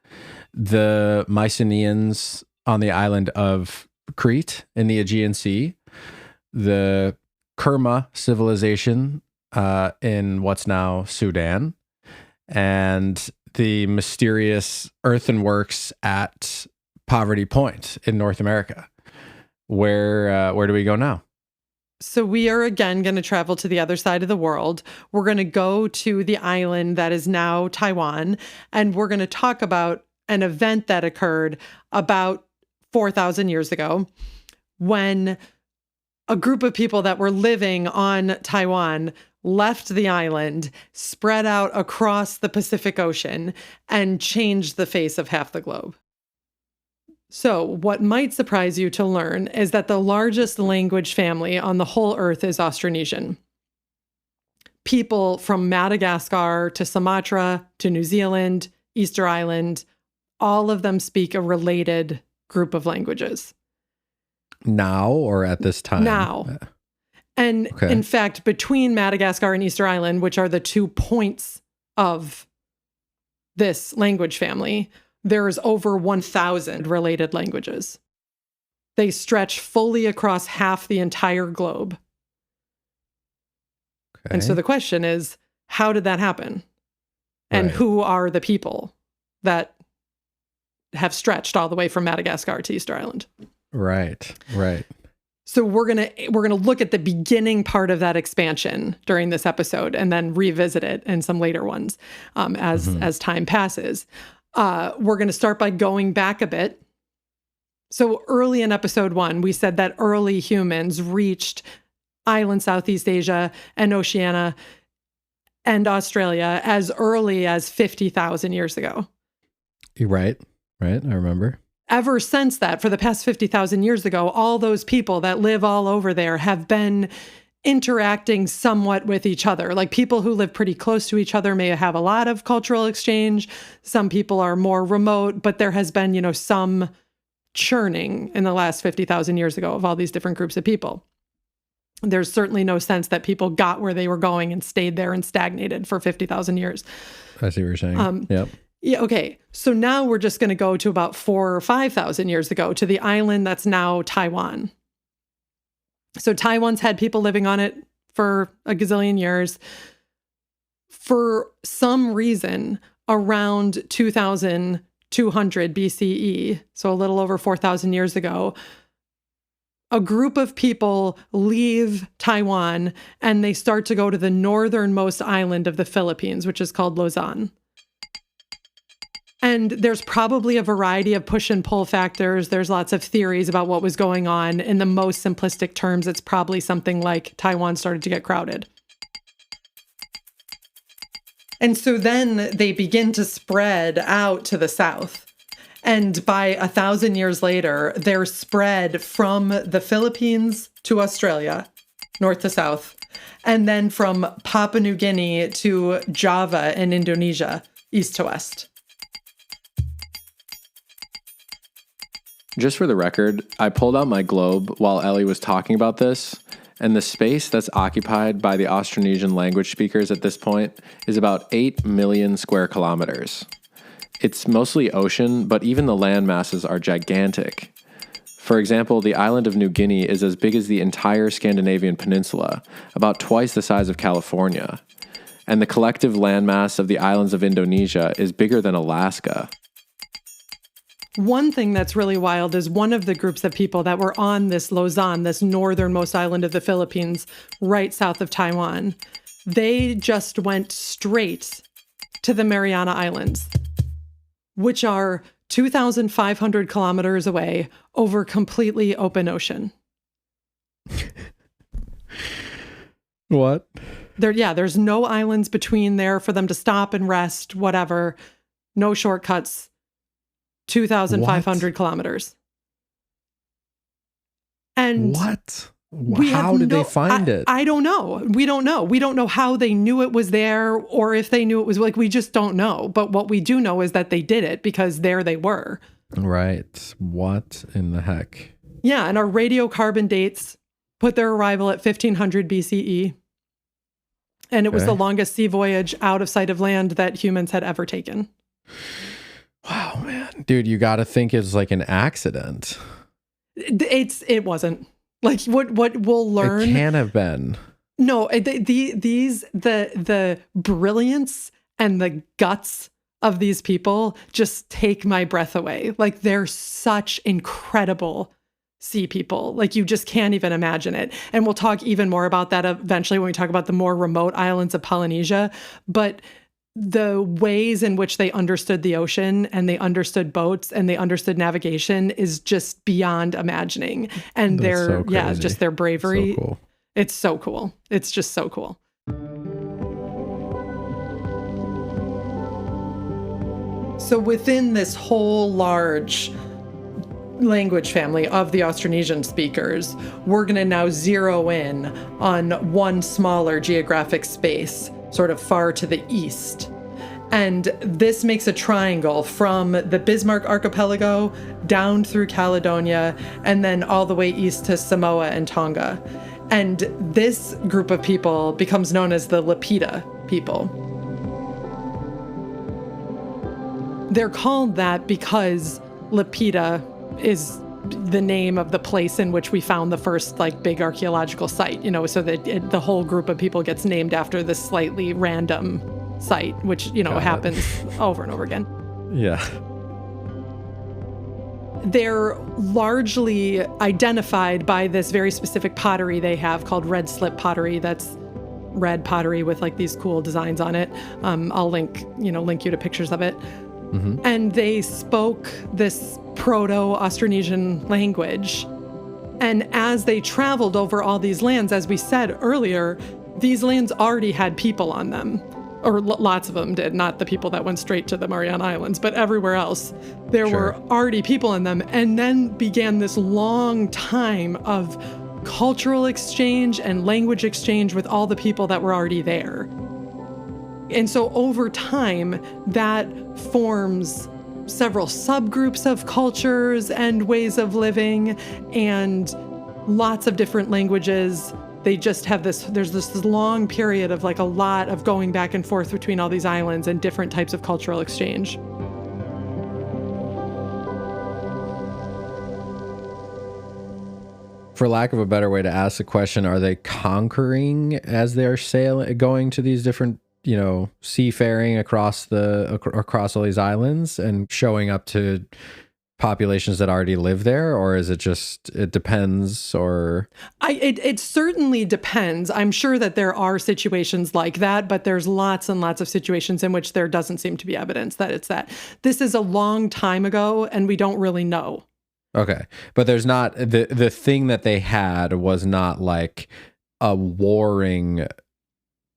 the Mycenaeans on the island of Crete in the Aegean Sea, the Kerma civilization in what's now Sudan, and the mysterious earthworks at Poverty Point in North America. Where do we go now? So we are again going to travel to the other side of the world. We're going to go to the island that is now Taiwan, and we're going to talk about an event that occurred about 4,000 years ago when a group of people that were living on Taiwan left the island, spread out across the Pacific Ocean, and changed the face of half the globe. So what might surprise you to learn is that the largest language family on the whole earth is Austronesian. People from Madagascar to Sumatra to New Zealand, Easter Island, all of them speak a related group of languages. Now or at this time? Now. And in fact, between Madagascar and Easter Island, which are the 2 points of this language family, there's over 1,000 related languages. They stretch fully across half the entire globe. Okay. And so the question is, how did that happen? And who are the people that have stretched all the way from Madagascar to Easter Island? Right. So we're gonna look at the beginning part of that expansion during this episode, and then revisit it in some later ones as time passes. We're gonna start by going back a bit. So early in episode 1, we said that early humans reached island Southeast Asia and Oceania and Australia as early as 50,000 years ago. Right. I remember. Ever since that, for the past 50,000 years ago, all those people that live all over there have been interacting somewhat with each other. Like people who live pretty close to each other may have a lot of cultural exchange. Some people are more remote, but there has been, some churning in the last 50,000 years ago of all these different groups of people. There's certainly no sense that people got where they were going and stayed there and stagnated for 50,000 years. I see what you're saying. Yep. Yeah, okay. So now we're just going to go to about 4,000 or 5,000 years ago to the island that's now Taiwan. So Taiwan's had people living on it for a gazillion years. For some reason, around 2200 BCE, so a little over 4,000 years ago, a group of people leave Taiwan and they start to go to the northernmost island of the Philippines, which is called Luzon. And there's probably a variety of push and pull factors. There's lots of theories about what was going on. In the most simplistic terms, it's probably something like Taiwan started to get crowded. And so then they begin to spread out to the south. And by 1,000 years later, they're spread from the Philippines to Australia, north to south, and then from Papua New Guinea to Java in Indonesia, east to west. Just for the record, I pulled out my globe while Ellie was talking about this, and the space that's occupied by the Austronesian language speakers at this point is about 8 million square kilometers. It's mostly ocean, but even the land masses are gigantic. For example, the island of New Guinea is as big as the entire Scandinavian peninsula, about twice the size of California. And the collective landmass of the islands of Indonesia is bigger than Alaska. One thing that's really wild is one of the groups of people that were on this Luzon, this northernmost island of the Philippines, right south of Taiwan, they just went straight to the Mariana Islands, which are 2,500 kilometers away over completely open ocean. What? There's no islands between there for them to stop and rest, whatever. No shortcuts. 2,500 kilometers. And what? How did they find it? I don't know. We don't know. We don't know how they knew it was there or if they knew it was we just don't know. But what we do know is that they did it because there they were. Right. What in the heck? Yeah. And our radiocarbon dates put their arrival at 1500 BCE. And it was the longest sea voyage out of sight of land that humans had ever taken. Wow, man. Dude, you got to think it's like an accident. It wasn't. Like what we'll learn. It can't have been. No, the brilliance and the guts of these people just take my breath away. Like they're such incredible sea people. Like you just can't even imagine it. And we'll talk even more about that eventually when we talk about the more remote islands of Polynesia. But the ways in which they understood the ocean and they understood boats and they understood navigation is just beyond imagining. And just their bravery. So cool. It's so cool. It's just so cool. So within this whole large language family of the Austronesian speakers, we're going to now zero in on one smaller geographic space, sort of far to the east. And this makes a triangle from the Bismarck Archipelago down through Caledonia and then all the way east to Samoa and Tonga. And this group of people becomes known as the Lapita people. They're called that because Lapita is the name of the place in which we found the first big archaeological site, so that the whole group of people gets named after this slightly random site, which, happens over and over again. Yeah. They're largely identified by this very specific pottery they have called red slip pottery. That's red pottery with these cool designs on it. I'll link you to pictures of it. Mm-hmm. And they spoke this Proto-Austronesian language. And as they traveled over all these lands, as we said earlier, these lands already had people on them. Or lots of them did, not the people that went straight to the Mariana Islands, but everywhere else. There were already people in them. And then began this long time of cultural exchange and language exchange with all the people that were already there. And so over time, that forms several subgroups of cultures and ways of living and lots of different languages. They just have there's this long period of a lot of going back and forth between all these islands and different types of cultural exchange. For lack of a better way to ask the question, are they conquering as they're going to these different, seafaring across all these islands and showing up to populations that already live there, or is it just, it depends? Or it certainly depends. I'm sure that there are situations like that, but there's lots and lots of situations in which there doesn't seem to be evidence that it's that. This is a long time ago, and we don't really know. Okay, but there's not, the thing that they had was not like a warring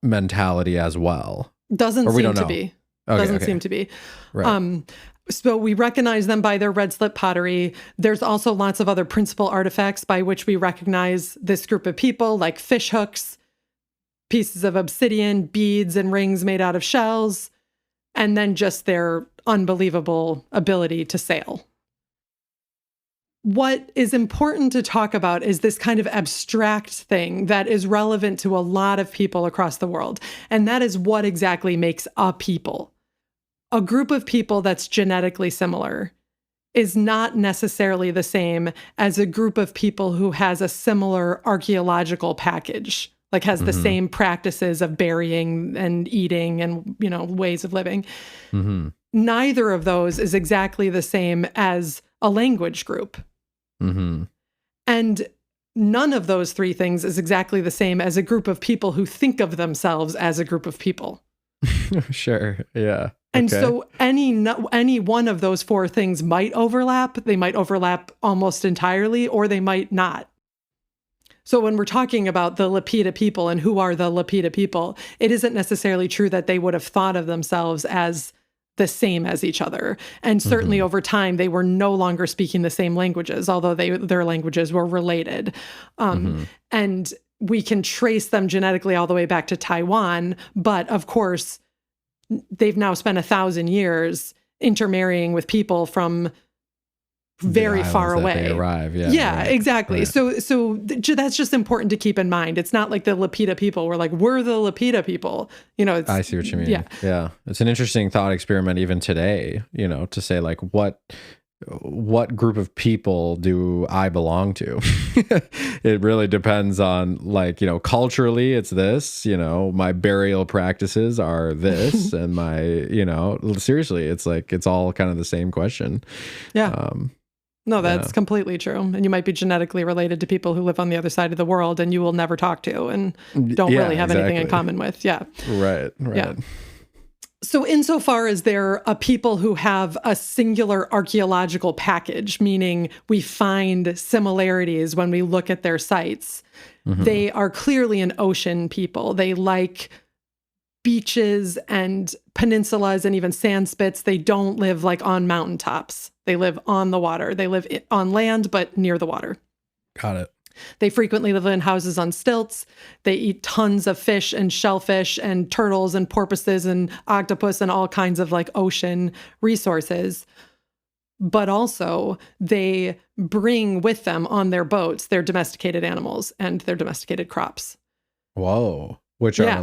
mentality as well. Doesn't seem to be. Doesn't seem to be. Right. So we recognize them by their red slip pottery. There's also lots of other principal artifacts by which we recognize this group of people, like fish hooks, pieces of obsidian, beads and rings made out of shells, and then just their unbelievable ability to sail. What is important to talk about is this kind of abstract thing that is relevant to a lot of people across the world, and that is what exactly makes a people. A group of people that's genetically similar is not necessarily the same as a group of people who has a similar archaeological package, like has the same practices of burying and eating and, ways of living. Mm-hmm. Neither of those is exactly the same as a language group. Mm-hmm. And none of those three things is exactly the same as a group of people who think of themselves as a group of people. Sure. Yeah. And so any one of those four things might overlap. They might overlap almost entirely, or they might not. So when we're talking about the Lapita people and who are the Lapita people, it isn't necessarily true that they would have thought of themselves as the same as each other. And certainly over time, they were no longer speaking the same languages, although their languages were related. And we can trace them genetically all the way back to Taiwan. But of course, they've now spent 1,000 years intermarrying with people from very far away. They arrive. Yeah, right, exactly. Right. So that's just important to keep in mind. It's not like the Lapita people. We're like, we're the Lapita people. I see what you mean. Yeah. It's an interesting thought experiment even today, to say like, what group of people do I belong to? It really depends on culturally it's this, my burial practices are this and my, seriously, it's like, it's all kind of the same question. Yeah. No, that's completely true. And you might be genetically related to people who live on the other side of the world and you will never talk to and don't really have anything in common with. Yeah. Right. Yeah. So insofar as they're a people who have a singular archaeological package, meaning we find similarities when we look at their sites, they are clearly an ocean people. They like beaches and peninsulas and even sand spits. They don't live like on mountaintops. They live on the water. They live on land, but near the water. Got it. They frequently live in houses on stilts. They eat tons of fish and shellfish and turtles and porpoises and octopus and all kinds of ocean resources. But also they bring with them on their boats their domesticated animals and their domesticated crops. Whoa. Which are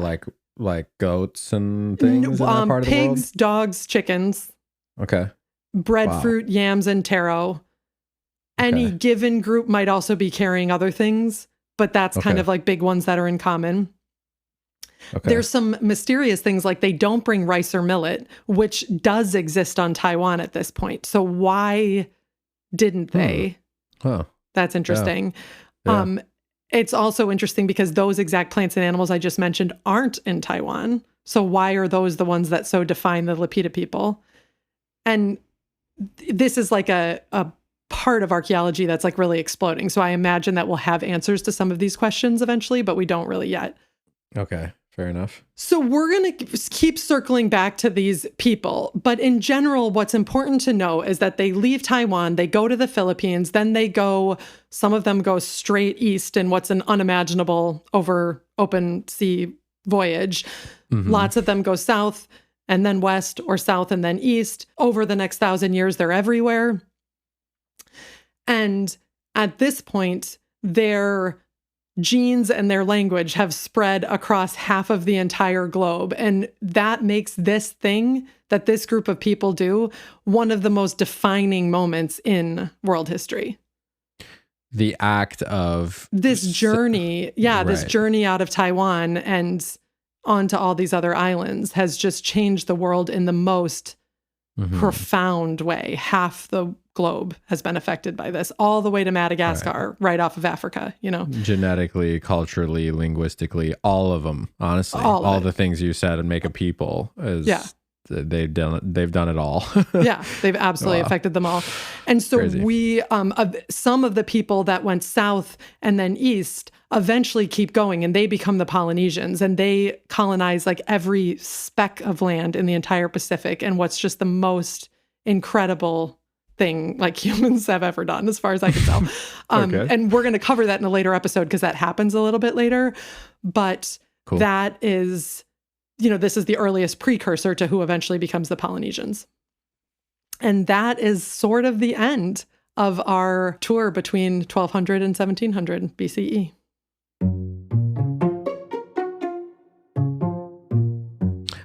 like goats and things in that part of the world? Pigs, dogs, chickens. Okay. Breadfruit, yams, and taro. Any given group might also be carrying other things, but that's kind of like big ones that are in common. Okay. There's some mysterious things like they don't bring rice or millet, which does exist on Taiwan at this point. So why didn't they? Huh. That's interesting. Yeah. It's also interesting because those exact plants and animals I just mentioned aren't in Taiwan. So why are those the ones that so define the Lapita people? And this is like a part of archaeology that's like really exploding. So I imagine that we'll have answers to some of these questions eventually, but we don't really yet. Okay, fair enough. So we're going to keep circling back to these people. But in general, what's important to know is that they leave Taiwan, they go to the Philippines, then some of them go straight east in what's an unimaginable over open sea voyage. Lots of them go south and then west, or south and then east. Over the next 1,000 years, they're everywhere. And at this point, their genes and their language have spread across half of the entire globe. And that makes this thing that this group of people do one of the most defining moments in world history. The act of this journey, this journey out of Taiwan and onto all these other islands has just changed the world in the most profound way. Half the globe has been affected by this, all the way to Madagascar, right off of Africa, Genetically, culturally, linguistically, all of them, honestly. All the things you said and make a people they've done it all. Yeah, they've absolutely affected them all. And so we, some of the people that went south and then east eventually keep going, and they become the Polynesians, and they colonize like every speck of land in the entire Pacific. And what's just the most incredible thing like humans have ever done, as far as I can tell. And we're going to cover that in a later episode because that happens a little bit later. But that is, this is the earliest precursor to who eventually becomes the Polynesians. And that is sort of the end of our tour between 1200 and 1700 BCE.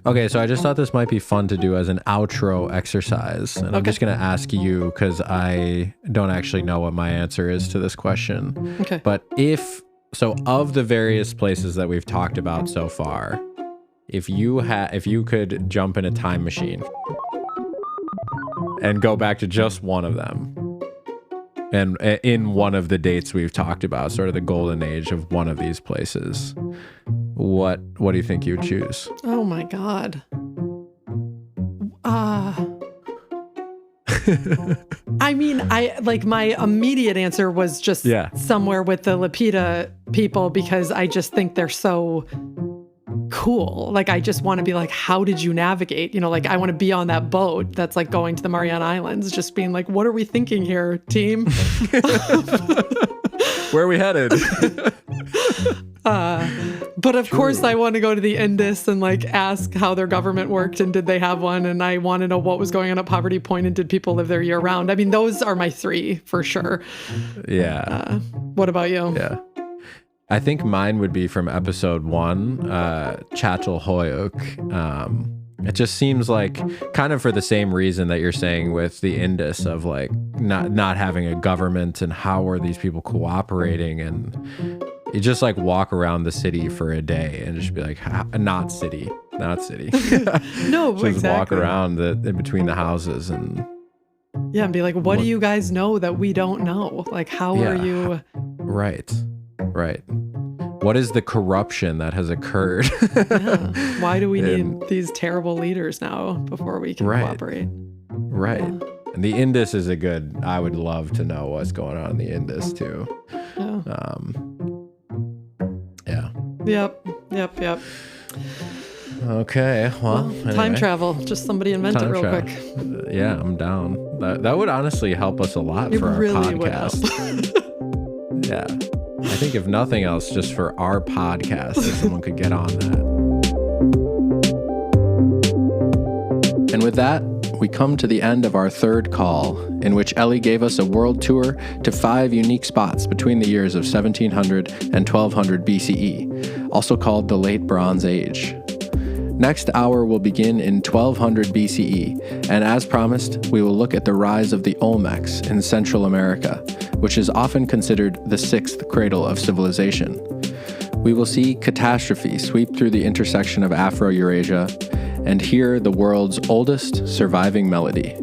Okay, so I just thought this might be fun to do as an outro exercise. And I'm just going to ask you because I don't actually know what my answer is to this question. Okay. But of the various places that we've talked about so far, if you could jump in a time machine and go back to just one of them, and in one of the dates we've talked about, sort of the golden age of one of these places, what do you think you would choose? Oh my God. I mean, my immediate answer was just somewhere with the Lapita people, because I just think they're so cool. Like, I just want to be like, how did you navigate? I want to be on that boat that's like going to the Mariana Islands, just being like, what are we thinking here, team? Where are we headed? But of course I want to go to the Indus and like ask how their government worked and did they have one? And I want to know what was going on at Poverty Point and did people live there year round? I mean, those are my three for sure. Yeah. What about you? Yeah. I think mine would be from episode 1, Çatalhöyük. It just seems like kind of for the same reason that you're saying with the Indus of like not having a government and how are these people cooperating, and you just like walk around the city for a day and just be like, not city. No, just exactly. Walk around in between the houses and be like, what do you guys know that we don't know? Like, how are you? Right. What is the corruption that has occurred? Why do we need these terrible leaders now before we can cooperate? Right. And the Indus is I would love to know what's going on in the Indus too. Yep. Okay. Well, anyway. Time travel. Just somebody invent it real quick. Yeah, I'm down. That would honestly help us a lot for our podcast. Would help. Yeah. I think if nothing else, just for our podcast, if someone could get on that. And with that, we come to the end of our third call, in which Ellie gave us a world tour to 5 unique spots between the years of 1700 and 1200 BCE, also called the Late Bronze Age. Next hour will begin in 1200 BCE, and as promised, we will look at the rise of the Olmecs in Central America, which is often considered the 6th cradle of civilization. We will see catastrophe sweep through the intersection of Afro-Eurasia and hear the world's oldest surviving melody.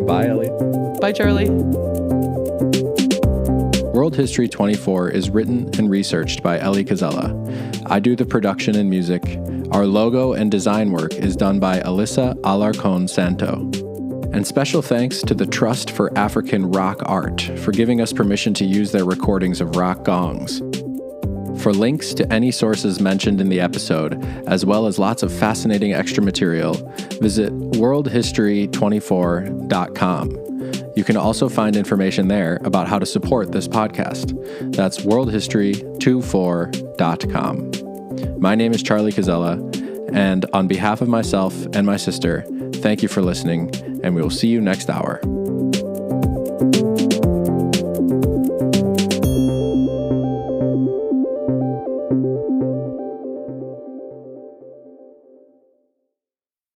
Bye, Ellie. Bye, Charlie. World History 24 is written and researched by Ellie Cazella. I do the production and music. Our logo and design work is done by Alyssa Alarcón Santo. And special thanks to the Trust for African Rock Art for giving us permission to use their recordings of rock gongs. For links to any sources mentioned in the episode, as well as lots of fascinating extra material, visit worldhistory24.com. You can also find information there about how to support this podcast. That's worldhistory24.com. My name is Charlie Cazella, and on behalf of myself and my sister, thank you for listening, and we will see you next hour.